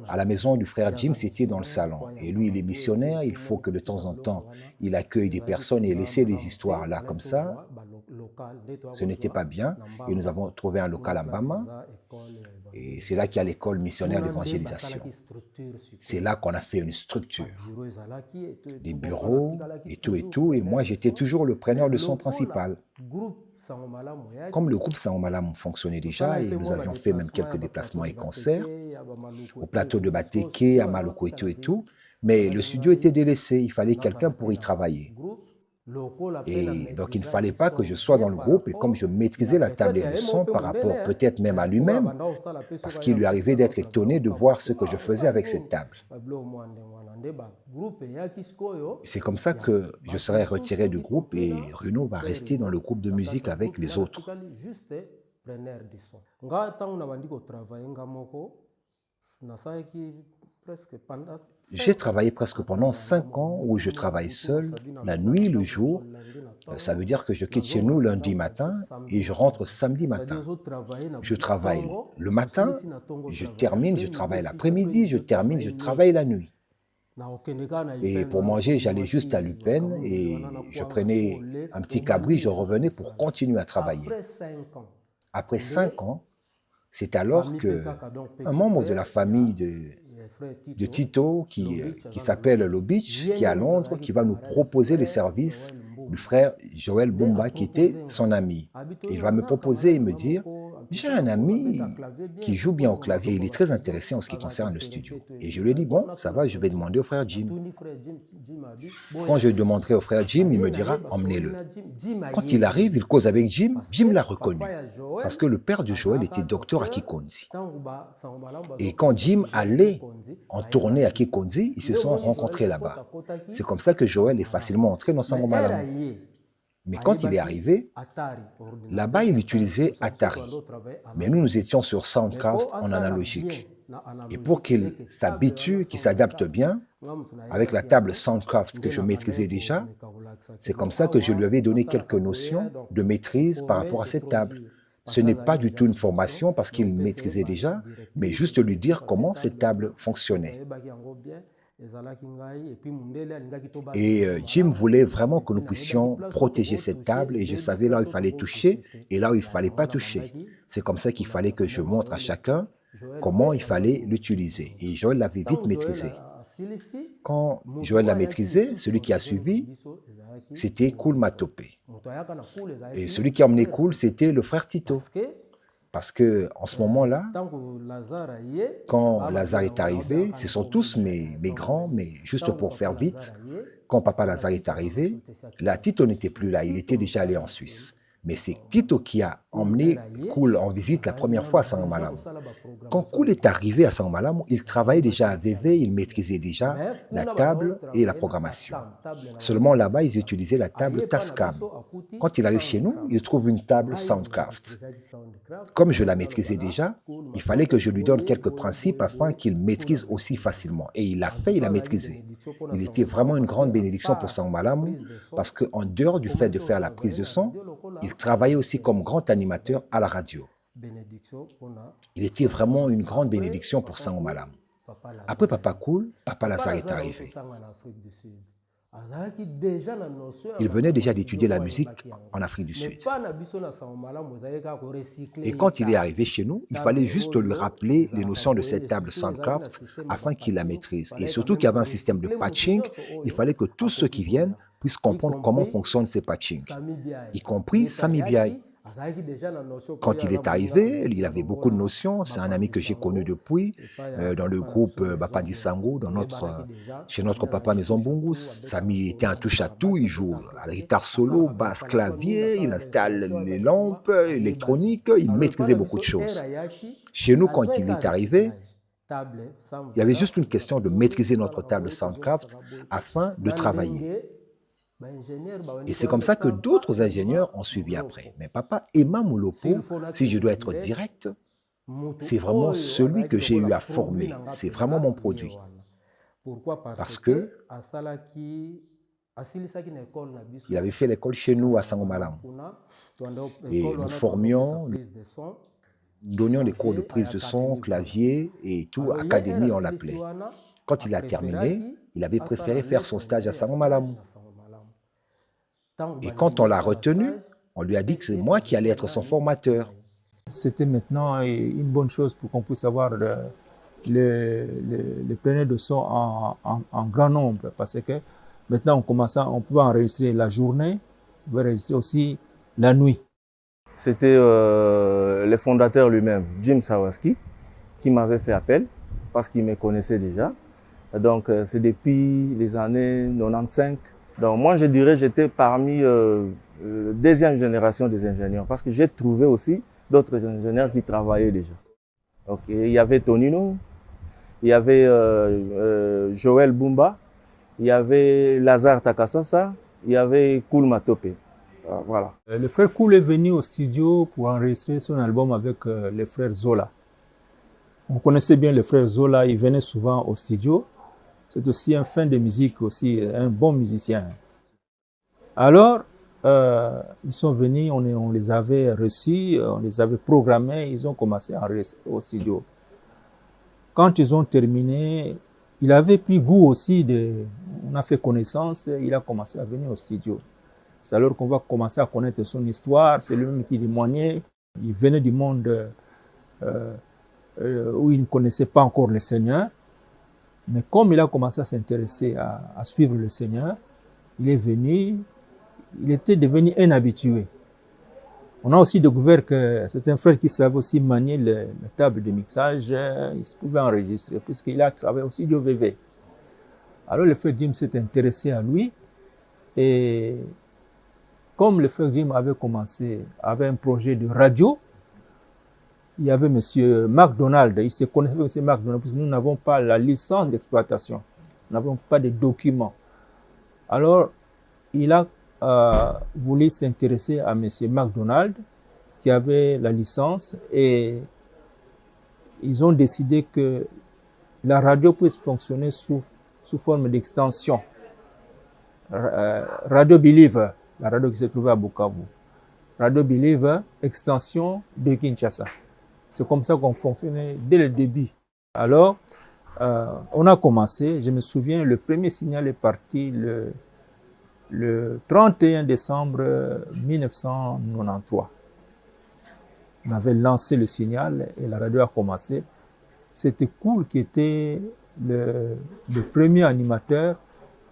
à la maison du frère Jim, c'était dans le salon. Et lui, il est missionnaire, il faut que de temps en temps, il accueille des personnes et laisser les histoires là comme ça. Ce n'était pas bien. Et nous avons trouvé un local à Mbama. Et c'est là qu'il y a l'école missionnaire d'évangélisation. C'est là qu'on a fait une structure, des bureaux et tout. Et moi, j'étais toujours le preneur de son principal. Comme le groupe Sangomalamu fonctionnait déjà, et nous avions fait même quelques déplacements et concerts, au plateau de Bateke, à Maloko et tout, mais le studio était délaissé, il fallait quelqu'un pour y travailler. Et donc, il ne fallait pas que je sois dans le groupe, et comme je maîtrisais la table et le son par rapport peut-être même à lui-même, parce qu'il lui arrivait d'être étonné de voir ce que je faisais avec cette table. C'est comme ça que je serai retiré du groupe et Runo va rester dans le groupe de musique avec les autres. J'ai travaillé presque pendant 5 ans où je travaille seul, la nuit, le jour. Ça veut dire que je quitte chez nous lundi matin et je rentre samedi matin. Je travaille le matin, je termine, je travaille l'après-midi, je termine, je travaille la nuit. Et pour manger, j'allais juste à l'Upen et je prenais un petit cabri, je revenais pour continuer à travailler. Après 5 ans, c'est alors qu'un membre de la famille de Tito, qui s'appelle Lobich, qui est à Londres, qui va nous proposer les services du frère Joël Bumba, qui était son ami. Et il va me proposer et me dire, j'ai un ami qui joue bien au clavier, il est très intéressé en ce qui concerne le studio. Et je lui ai dit, bon, ça va, je vais demander au frère Jim. Quand je demanderai au frère Jim, il me dira, emmenez-le. Quand il arrive, il cause avec Jim, Jim l'a reconnu. Parce que le père de Joël était docteur à Kikonzi. Et quand Jim allait en tournée à Kikonzi, ils se sont rencontrés là-bas. C'est comme ça que Joël est facilement entré dans Sangomalamu. Mais quand il est arrivé, là-bas, il utilisait Atari. Mais nous, nous étions sur Soundcast en analogique. Et pour qu'il s'habitue, qu'il s'adapte bien, avec la table Soundcraft que je maîtrisais déjà, c'est comme ça que je lui avais donné quelques notions de maîtrise par rapport à cette table. Ce n'est pas du tout une formation parce qu'il maîtrisait déjà, mais juste lui dire comment cette table fonctionnait. Et Jim voulait vraiment que nous puissions protéger cette table et je savais là où il fallait toucher et là où il ne fallait pas toucher. C'est comme ça qu'il fallait que je montre à chacun comment il fallait l'utiliser. Et Joël l'avait vite maîtrisé. Quand Joël l'a maîtrisé, celui qui a suivi, c'était Koul Matopé. Et celui qui emmenait Cool, c'était le frère Tito. Parce que en ce moment-là, quand Lazare est arrivé, ce sont tous mes grands, mais juste pour faire vite, quand Papa Lazare est arrivé, là, Tito n'était plus là, il était déjà allé en Suisse. Mais c'est Tito qui a emmené Cool en visite la première fois à Sangomalam. Quand Cool est arrivé à Sangomalam, il travaillait déjà à VV, il maîtrisait déjà la table et la programmation. Seulement là-bas, ils utilisaient la table Tascam. Quand il arrive chez nous, il trouve une table Soundcraft. Comme je la maîtrisais déjà, il fallait que je lui donne quelques principes afin qu'il maîtrise aussi facilement. Et il l'a fait, il a maîtrisé. Il était vraiment une grande bénédiction pour Sangomalam parce qu'en dehors du fait de faire la prise de son, il travaillait aussi comme grand animateur à la radio. Il était vraiment une grande bénédiction pour Sangomalam. Après Papa Cool, Papa Lazare est arrivé. Il venait déjà d'étudier la musique en Afrique du Sud. Et quand il est arrivé chez nous, il fallait juste lui rappeler les notions de cette table Soundcraft afin qu'il la maîtrise. Et surtout qu'il y avait un système de patching, il fallait que tous ceux qui viennent puissent comprendre comment fonctionnent ces patchings, y compris Sami Biaï. Quand il est arrivé, il avait beaucoup de notions. C'est un ami que j'ai connu depuis, dans le groupe Bapandi Sango, chez notre papa Maison Bungu. Sami était un touche-à-tout, il joue à la guitare solo, basse, clavier, il installe les lampes électroniques, il maîtrisait beaucoup de choses. Chez nous, quand il est arrivé, il y avait juste une question de maîtriser notre table Soundcraft afin de travailler. Et c'est comme ça que d'autres ingénieurs ont suivi après. Mais Papa Emma Moulopo, si je dois être direct, c'est vraiment celui que j'ai eu à former. C'est vraiment mon produit. Parce que il avait fait l'école chez nous à Sangomalam. Et nous formions, donnions des cours de prise de son, clavier et tout, académie on l'appelait. Quand il a terminé, il avait préféré faire son stage à Sangomalam. Et quand on l'a retenu, on lui a dit que c'est moi qui allais être son formateur. C'était maintenant une bonne chose pour qu'on puisse avoir les preneurs de son en grand nombre. Parce que maintenant, on pouvait enregistrer la journée, on pouvait enregistrer aussi la nuit. C'était le fondateur lui-même, Jim Sawatsky, qui m'avait fait appel parce qu'il me connaissait déjà. Donc c'est depuis les années 95. Donc moi, je dirais que j'étais parmi la deuxième génération des ingénieurs parce que j'ai trouvé aussi d'autres ingénieurs qui travaillaient déjà. Okay. Il y avait Tonino, il y avait Joël Bumba, il y avait Lazare Takasasa, il y avait Cool Matope. Voilà. Le frère Cool est venu au studio pour enregistrer son album avec les frères Zola. On connaissait bien les frères Zola, ils venaient souvent au studio. C'est aussi un fan de musique, aussi un bon musicien. Alors, ils sont venus, on les avait reçus, on les avait programmés, ils ont commencé à enregistrer au studio. Quand ils ont terminé, il avait pris goût aussi, on a fait connaissance, il a commencé à venir au studio. C'est alors qu'on va commencer à connaître son histoire, c'est lui-même qui témoignait. Il venait du monde où il ne connaissait pas encore le Seigneur. Mais comme il a commencé à s'intéresser à suivre le Seigneur, il est venu, il était devenu un habitué. On a aussi découvert que c'est un frère qui savait aussi manier la table de mixage, il pouvait enregistrer, puisqu'il a travaillé aussi du VV. Alors le frère Jim s'est intéressé à lui, et comme le frère Jim avait un projet de radio, il y avait M. McDonald, il se connaissait avec M. McDonald, parce que nous n'avons pas la licence d'exploitation, nous n'avons pas de documents. Alors, il a voulu s'intéresser à M. McDonald, qui avait la licence, et ils ont décidé que la radio puisse fonctionner sous forme d'extension. Radio Believer, la radio qui se trouvait à Bukavu. Radio Believer, extension de Kinshasa. C'est comme ça qu'on fonctionnait dès le début. Alors, on a commencé, je me souviens, le premier signal est parti le 31 décembre 1993. On avait lancé le signal et la radio a commencé. C'était Cool qui était le premier animateur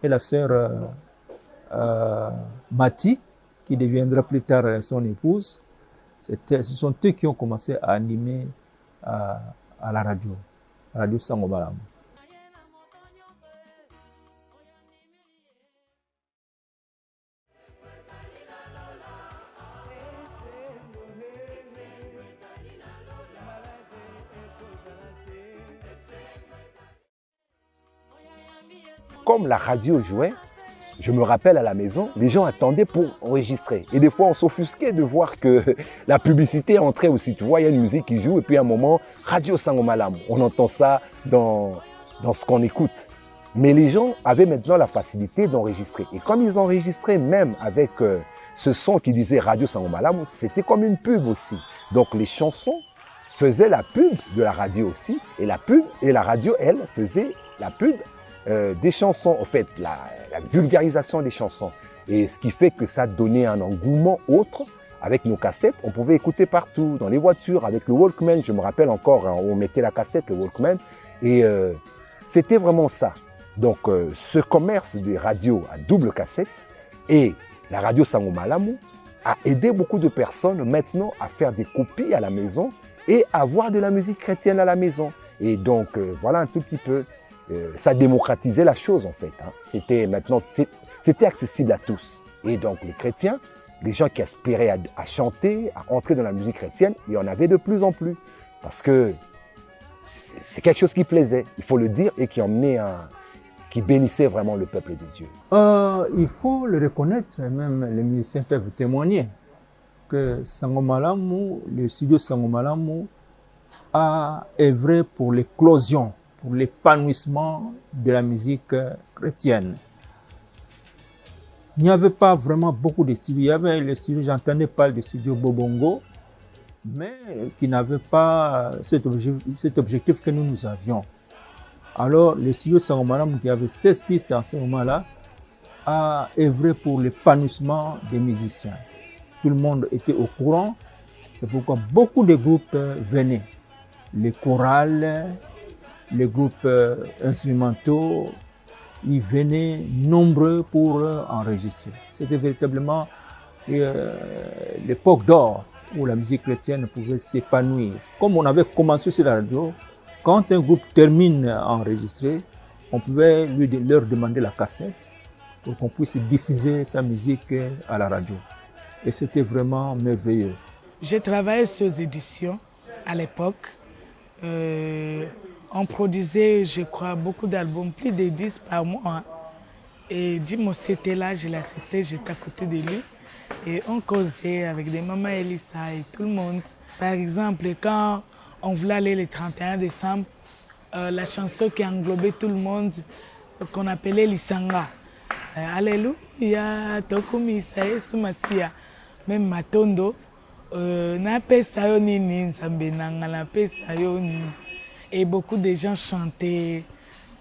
et la sœur Mati qui deviendra plus tard son épouse. Ce sont eux qui ont commencé à animer à la radio Sango Malamu. Comme la radio jouait, je me rappelle à la maison, les gens attendaient pour enregistrer. Et des fois, on s'offusquait de voir que la publicité entrait aussi. Tu vois, il y a une musique qui joue et puis à un moment, Radio Sango Malamu. On entend ça dans ce qu'on écoute. Mais les gens avaient maintenant la facilité d'enregistrer. Et comme ils enregistraient même avec ce son qui disait Radio Sango Malamu, c'était comme une pub aussi. Donc les chansons faisaient la pub de la radio aussi. Et la radio, elle, faisait la pub des chansons, en fait, la vulgarisation des chansons. Et ce qui fait que ça donnait un engouement autre. Avec nos cassettes, on pouvait écouter partout, dans les voitures, avec le Walkman. Je me rappelle encore, hein, on mettait la cassette, le Walkman. Et c'était vraiment ça. Donc, ce commerce des radios à double cassette et la radio Sango Malamu a aidé beaucoup de personnes maintenant à faire des copies à la maison et à avoir de la musique chrétienne à la maison. Et donc, voilà un tout petit peu. Ça démocratisait la chose en fait. Hein. C'était accessible à tous. Et donc les chrétiens, les gens qui aspiraient à chanter, à entrer dans la musique chrétienne, il y en avait de plus en plus. Parce que c'est quelque chose qui plaisait, il faut le dire, et qui bénissait vraiment le peuple de Dieu. Il faut le reconnaître, même les musiciens peuvent témoigner, que Sango Malamu, le studio Sango Malamu a œuvré pour l'éclosion, pour l'épanouissement de la musique chrétienne. Il n'y avait pas vraiment beaucoup de studios. Il y avait les studios, j'entendais parler des studios Bobongo, mais qui n'avaient pas cet objectif que nous avions. Alors, le studio Sango Malamu, qui avait 16 pistes en ce moment-là, a œuvré pour l'épanouissement des musiciens. Tout le monde était au courant. C'est pourquoi beaucoup de groupes venaient. Les chorales, les groupes instrumentaux, ils venaient nombreux pour enregistrer. C'était véritablement l'époque d'or où la musique chrétienne pouvait s'épanouir. Comme on avait commencé sur la radio, quand un groupe termine à enregistrer, on pouvait leur demander la cassette pour qu'on puisse diffuser sa musique à la radio. Et c'était vraiment merveilleux. J'ai travaillé sur les éditions à l'époque. On produisait, je crois, beaucoup d'albums, plus de 10 par mois. Et Jim aussi était là, je l'assistais, j'étais à côté de lui. Et on causait avec des mamans Elissa et tout le monde. Par exemple, quand on voulait aller le 31 décembre, la chanson qui englobait tout le monde, qu'on appelait Lisanga. Alléluia, Tokumisa, Yesu Masia, même Matondo. Et beaucoup de gens chantaient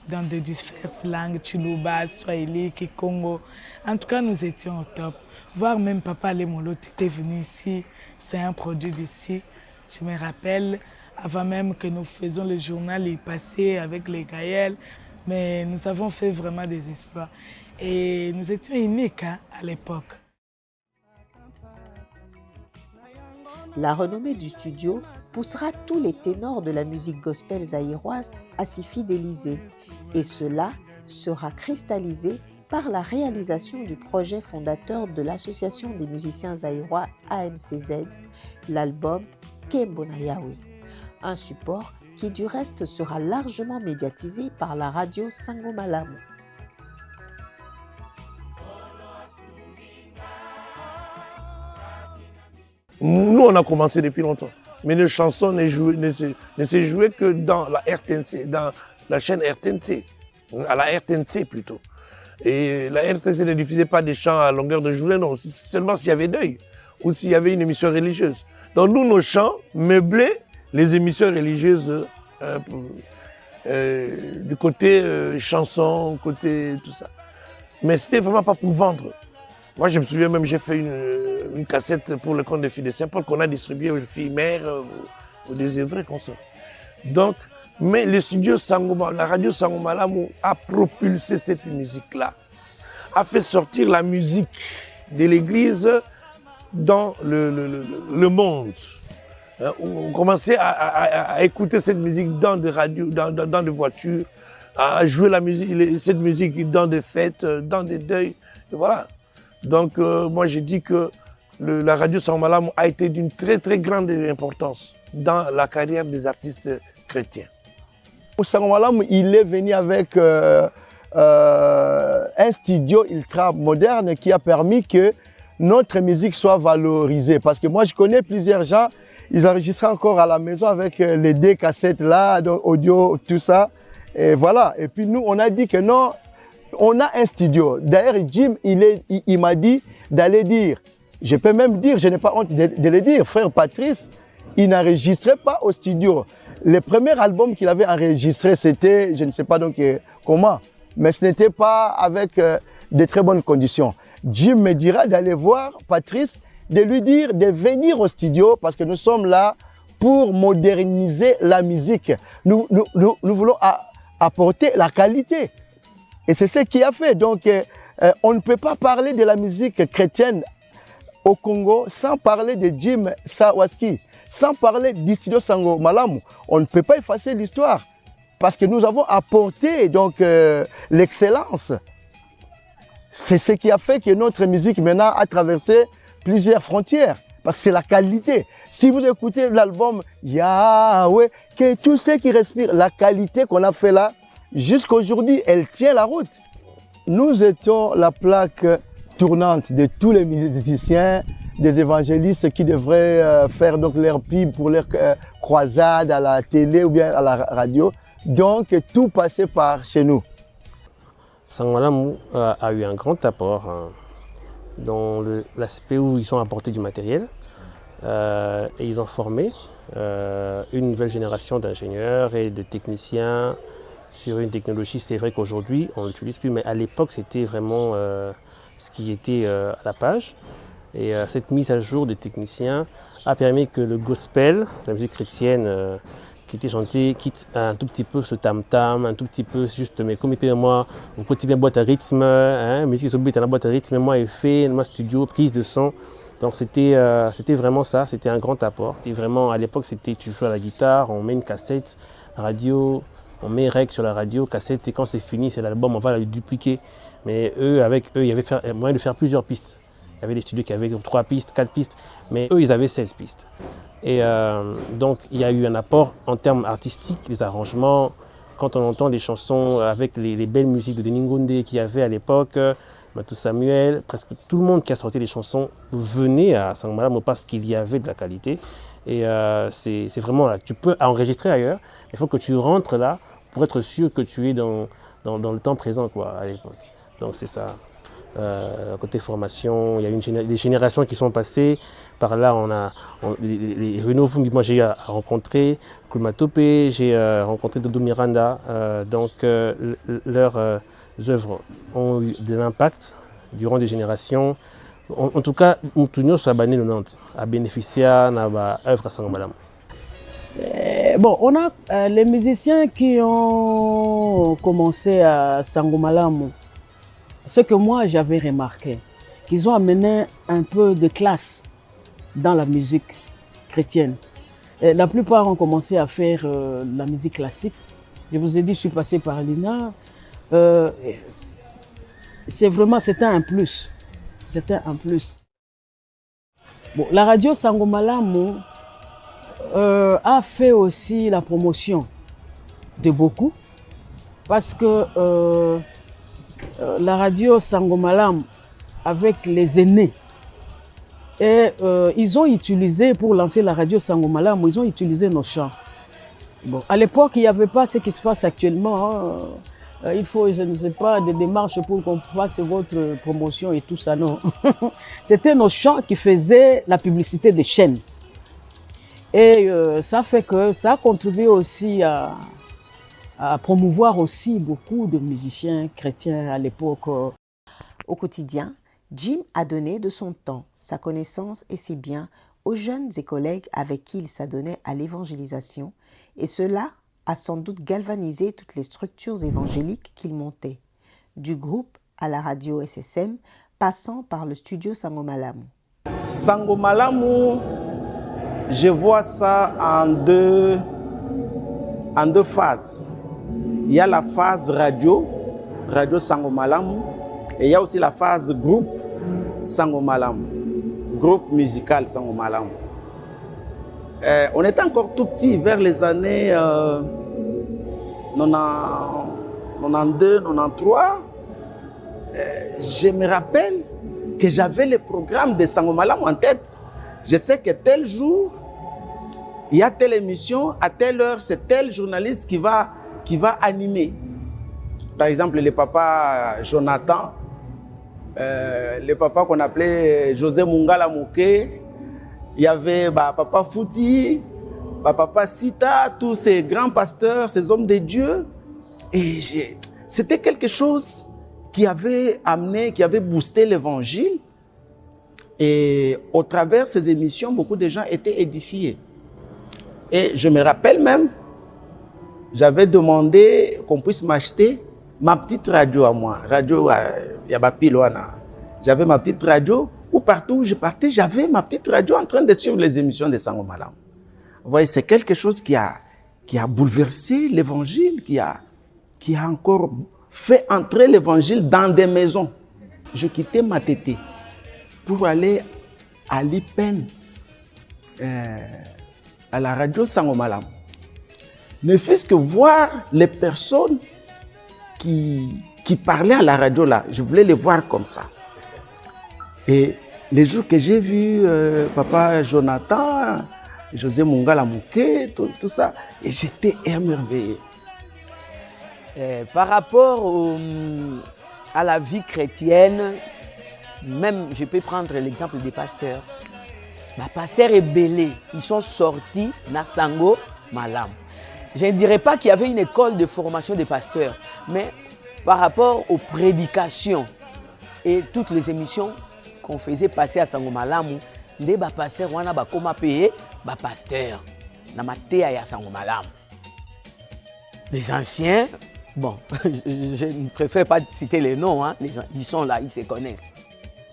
dans de diverses langues, Chiluba, Swahili, Kikongo. En tout cas, nous étions au top. Voir même Papa Lemolo était venu ici, c'est un produit d'ici. Je me rappelle, avant même que nous faisions le journal, il passait avec les Gaël. Mais nous avons fait vraiment des exploits. Et nous étions uniques à l'époque. La renommée du studio poussera tous les ténors de la musique gospel zaïroise à s'y fidéliser. Et cela sera cristallisé par la réalisation du projet fondateur de l'Association des musiciens zaïrois AMCZ, l'album Kembo na Yahweh. Un support qui du reste sera largement médiatisé par la radio Sango Malamu. Nous, on a commencé depuis longtemps. Mais nos chansons ne se jouaient que dans la RTNC, dans la chaîne RTNC, à la RTNC plutôt. Et la RTNC ne diffusait pas des chants à longueur de journée, non, seulement s'il y avait deuil ou s'il y avait une émission religieuse. Donc nous, nos chants meublaient les émissions religieuses du côté chansons, côté tout ça. Mais c'était vraiment pas pour vendre. Moi, je me souviens même, j'ai fait une cassette pour le compte des filles de Saint-Paul qu'on a distribuée aux filles mères, aux désœuvrés comme ça. Donc, mais le studio Sango, la radio Sango Malamu a propulsé cette musique-là, a fait sortir la musique de l'église dans le monde. On commençait à écouter cette musique dans des radios, dans des voitures, à jouer cette musique dans des fêtes, dans des deuils. Et voilà. Donc moi j'ai dit que la radio Sangomalam a été d'une très très grande importance dans la carrière des artistes chrétiens. Sangomalam, il est venu avec un studio ultra moderne qui a permis que notre musique soit valorisée. Parce que moi je connais plusieurs gens, ils enregistraient encore à la maison avec les deux cassettes là, audio, tout ça. Et voilà. Et puis nous, on a dit que non, on a un studio. D'ailleurs, Jim, il m'a dit d'aller dire, je peux même dire, je n'ai pas honte de le dire, frère Patrice, il n'enregistrait pas au studio. Le premier album qu'il avait enregistré, c'était, je ne sais pas donc comment, mais ce n'était pas avec de très bonnes conditions. Jim me dira d'aller voir Patrice, de lui dire de venir au studio parce que nous sommes là pour moderniser la musique. Nous voulons apporter la qualité. Et c'est ce qu'il a fait. Donc, on ne peut pas parler de la musique chrétienne au Congo sans parler de Jim Sawaski, sans parler du studio Sangomalam. On ne peut pas effacer l'histoire parce que nous avons apporté donc l'excellence. C'est ce qui a fait que notre musique maintenant a traversé plusieurs frontières parce que c'est la qualité. Si vous écoutez l'album Yahweh, que tout ce qui respire, la qualité qu'on a fait là, jusqu'à aujourd'hui, elle tient la route. Nous étions la plaque tournante de tous les musiciens, des évangélistes qui devraient faire donc leur pub pour leur croisade à la télé ou bien à la radio. Donc tout passait par chez nous. Sangomalam a eu un grand apport dans l'aspect où ils ont apporté du matériel et ils ont formé une nouvelle génération d'ingénieurs et de techniciens sur une technologie. C'est vrai qu'aujourd'hui on ne l'utilise plus, mais à l'époque c'était vraiment ce qui était à la page. Et cette mise à jour des techniciens a permis que le gospel, la musique chrétienne qui était chantée, quitte un tout petit peu ce tam-tam, un tout petit peu juste, mais comme il peut moi, vous pouvez bien boîte à rythme, musique sur beat à la boîte à rythme, moi effet, moi studio, prise de son. Donc c'était vraiment ça, c'était un grand apport. Et vraiment à l'époque c'était tu joues à la guitare, on met une cassette, radio, on met rec sur la radio, cassette, et quand c'est fini, c'est l'album, on va le dupliquer. Mais avec eux, il y avait moyen de faire plusieurs pistes. Il y avait des studios qui avaient 3 pistes, 4 pistes, mais eux, ils avaient 16 pistes. Et donc, il y a eu un apport en termes artistiques, les arrangements. Quand on entend des chansons avec les belles musiques de Denis Ngoundé qu'il y avait à l'époque, Matou Samuel, presque tout le monde qui a sorti des chansons venait à Sangomalam parce qu'il y avait de la qualité. Et c'est vraiment là. Tu peux enregistrer ailleurs, il faut que tu rentres là pour être sûr que tu es dans le temps présent quoi, à l'époque. Donc c'est ça. Côté formation, il y a des générations qui sont passées. Par là, on a les Renault Vumbi, moi j'ai rencontré Kulma Topé, j'ai rencontré Dodo Miranda. Donc leurs œuvres ont eu de l'impact durant des générations. En tout cas, Moutounio Sabane Nantes a bénéficié de l'œuvre à Sangomalam. Bon, on a les musiciens qui ont commencé à Sangomalam. Ce que moi j'avais remarqué, qu'ils ont amené un peu de classe dans la musique chrétienne. Et la plupart ont commencé à faire la musique classique. Je vous ai dit, je suis passé par l'INA. C'était un plus. C'était un plus. Bon, la radio Sangomalam a fait aussi la promotion de beaucoup parce que la radio Sangomalam avec les aînés et ils ont utilisé pour lancer la radio Sangomalam, ils ont utilisé nos chants. Bon, à l'époque, il n'y avait pas ce qui se passe actuellement. Il faut, je ne sais pas, des démarches pour qu'on fasse votre promotion et tout ça, non. C'était nos chants qui faisaient la publicité des chaînes. Et ça fait que ça a contribué aussi à promouvoir aussi beaucoup de musiciens chrétiens à l'époque. Au quotidien, Jim a donné de son temps, sa connaissance et ses biens aux jeunes et collègues avec qui il s'adonnait à l'évangélisation, et cela a sans doute galvanisé toutes les structures évangéliques qu'il montait, du groupe à la radio SSM, passant par le studio Sangomalam. Sango Malamu, je vois ça en deux phases. Il y a la phase radio Sango Malamu, et il y a aussi la phase groupe Sango Malamu, groupe musical Sango Malamu. On était encore tout petit vers les années 92, 93. Je me rappelle que j'avais le programme de Sango Malamu en tête. Je sais que tel jour, il y a telle émission, à telle heure, c'est tel journaliste qui va animer. Par exemple, le papa Jonathan, le papa qu'on appelait José Mungala Mouké, il y avait papa Fouti, papa Sita, tous ces grands pasteurs, ces hommes de Dieu. Et c'était quelque chose qui avait amené, qui avait boosté l'évangile. Et au travers de ces émissions, beaucoup de gens étaient édifiés. Et je me rappelle même, j'avais demandé qu'on puisse m'acheter ma petite radio à moi. Radio, il y a ma pile. J'avais ma petite radio, où partout où je partais, j'avais ma petite radio en train de suivre les émissions de Sango Malamu. Vous voyez, c'est quelque chose qui a bouleversé l'évangile, qui a encore fait entrer l'évangile dans des maisons. Je quittais Matete pour aller à l'IPEN, à la radio Sango Malamu. Ne fût-ce que voir les personnes qui parlaient à la radio là, je voulais les voir comme ça. Et les jours que j'ai vu papa Jonathan, José Mungala Mouké, tout ça, et j'étais émerveillé. Par rapport à la vie chrétienne, même je peux prendre l'exemple des pasteurs. Les pasteurs ébélés, ils sont sortis dans Sango Malamu. Je ne dirais pas qu'il y avait une école de formation des pasteurs, mais par rapport aux prédications et toutes les émissions qu'on faisait passer à Sango Malamu, les pasteurs ont payé les pasteurs dans ma théâtre à Sango Malamu. Les anciens, bon, je ne préfère pas citer les noms, hein, ils sont là, ils se connaissent.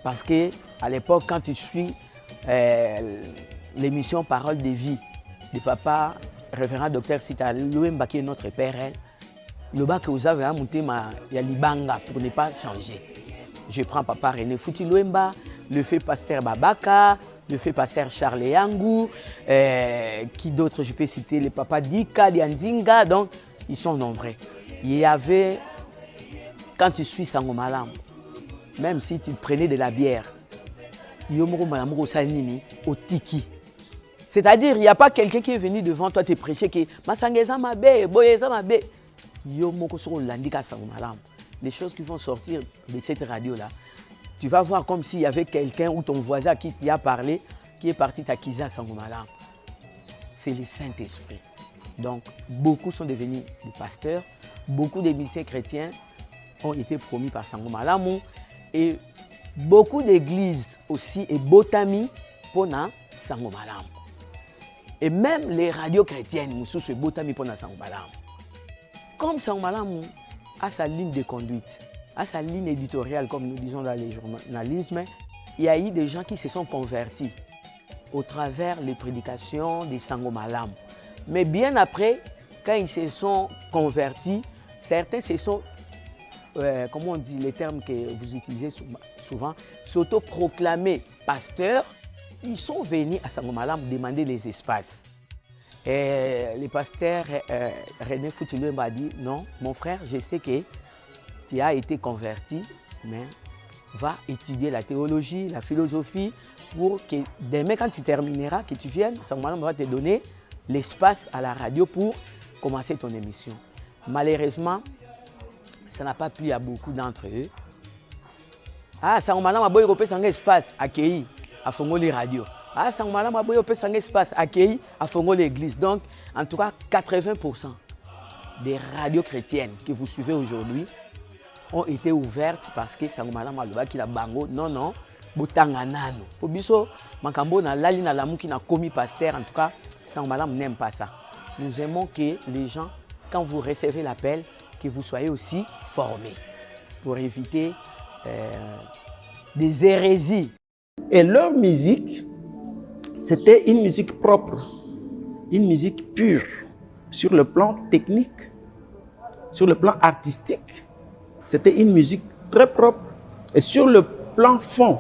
Parce qu'à l'époque, quand tu suis l'émission Parole de vie de papa révérend docteur Sita Luemba, qui est notre père, le bas que vous avez à monter, il y a l'Ibanga pour ne pas changer. Je prends papa René Fouti Luemba, le fait pasteur Babaka, le fait pasteur Charles Yangou, qui d'autres je peux citer, le papa Dika, Dianzinga, donc ils sont nombreux. Il y avait, quand tu suis Sango Malamu, même si tu prenais de la bière, c'est-à-dire, il n'y a pas quelqu'un qui est venu devant toi te prêcher que les choses qui vont sortir de cette radio-là, tu vas voir comme s'il y avait quelqu'un ou ton voisin qui t'y a parlé, qui est parti t'acquiser à Sango Malamu. C'est le Saint-Esprit. Donc, beaucoup sont devenus des pasteurs, beaucoup d'émissaires chrétiens ont été promis par Sango Malamu et beaucoup d'églises aussi et botami pour Sango Malamu. Et même les radios chrétiennes, nous sommes botami pour Sango Malamu. Comme Sango Malamu a sa ligne de conduite, a sa ligne éditoriale, comme nous disons dans les journalismes, il y a eu des gens qui se sont convertis au travers des prédications de Sango Malamu. Mais bien après, quand ils se sont convertis, certains se sont, comment on dit les termes que vous utilisez souvent, s'auto-proclamés pasteurs. Ils sont venus à Sango Malamu demander les espaces. Et le pasteur René Fouti Luemba a dit, non, mon frère, je sais que tu as été converti, mais va étudier la théologie, la philosophie, pour que demain, quand tu termineras, que tu viennes, Sango Malamu va te donner l'espace à la radio pour commencer ton émission. Malheureusement, ça n'a pas plu à beaucoup d'entre eux. Ah, Sango Malamu a beau un espace accueilli à Fongoli Radio. Ah, Sango Malamu a beau un espace accueilli à Fongoli Église. Donc, en tout cas, 80% des radios chrétiennes que vous suivez aujourd'hui ont été ouvertes parce que Sango Malamu a le qui la bango. Non, non. Botanganano. Pour biso, makambo na lali na lamu qui n'a commis pasteur. En tout cas, Sango Malamu n'aime pas ça. Nous aimons que les gens, quand vous recevez l'appel, que vous soyez aussi formés pour éviter des hérésies. Et leur musique, c'était une musique propre, une musique pure, sur le plan technique, sur le plan artistique. C'était une musique très propre. Et sur le plan fond,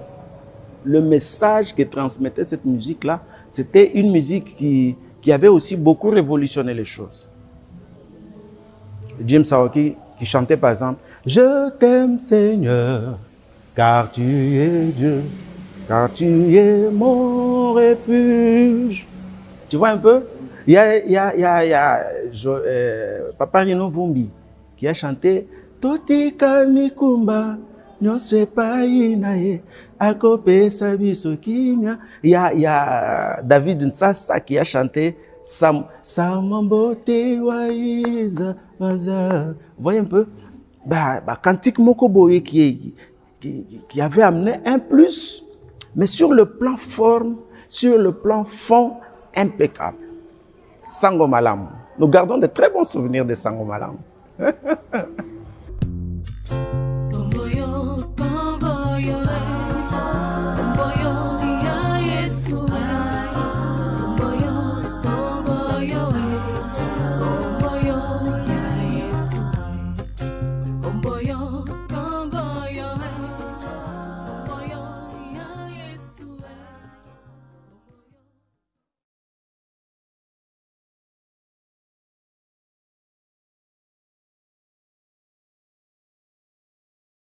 le message que transmettait cette musique-là, c'était une musique qui avait aussi beaucoup révolutionné les choses. Jim Sawaki qui chantait par exemple « Je t'aime Seigneur, car tu es Dieu, car tu es mon refuge. » Tu vois un peu? Il y a Papa Nino Vumbi qui a chanté « Totika Nikumba, nyonse pai nae, akope sabiso kimia. » Il y a David Nsassa qui a chanté « Samambote waiza maza. » Vous voyez un peu? Kantik Mokoboye qui avait amené un plus, mais sur le plan forme, sur le plan fond, impeccable. Sango Malamu. Nous gardons de très bons souvenirs de Sango Malamu.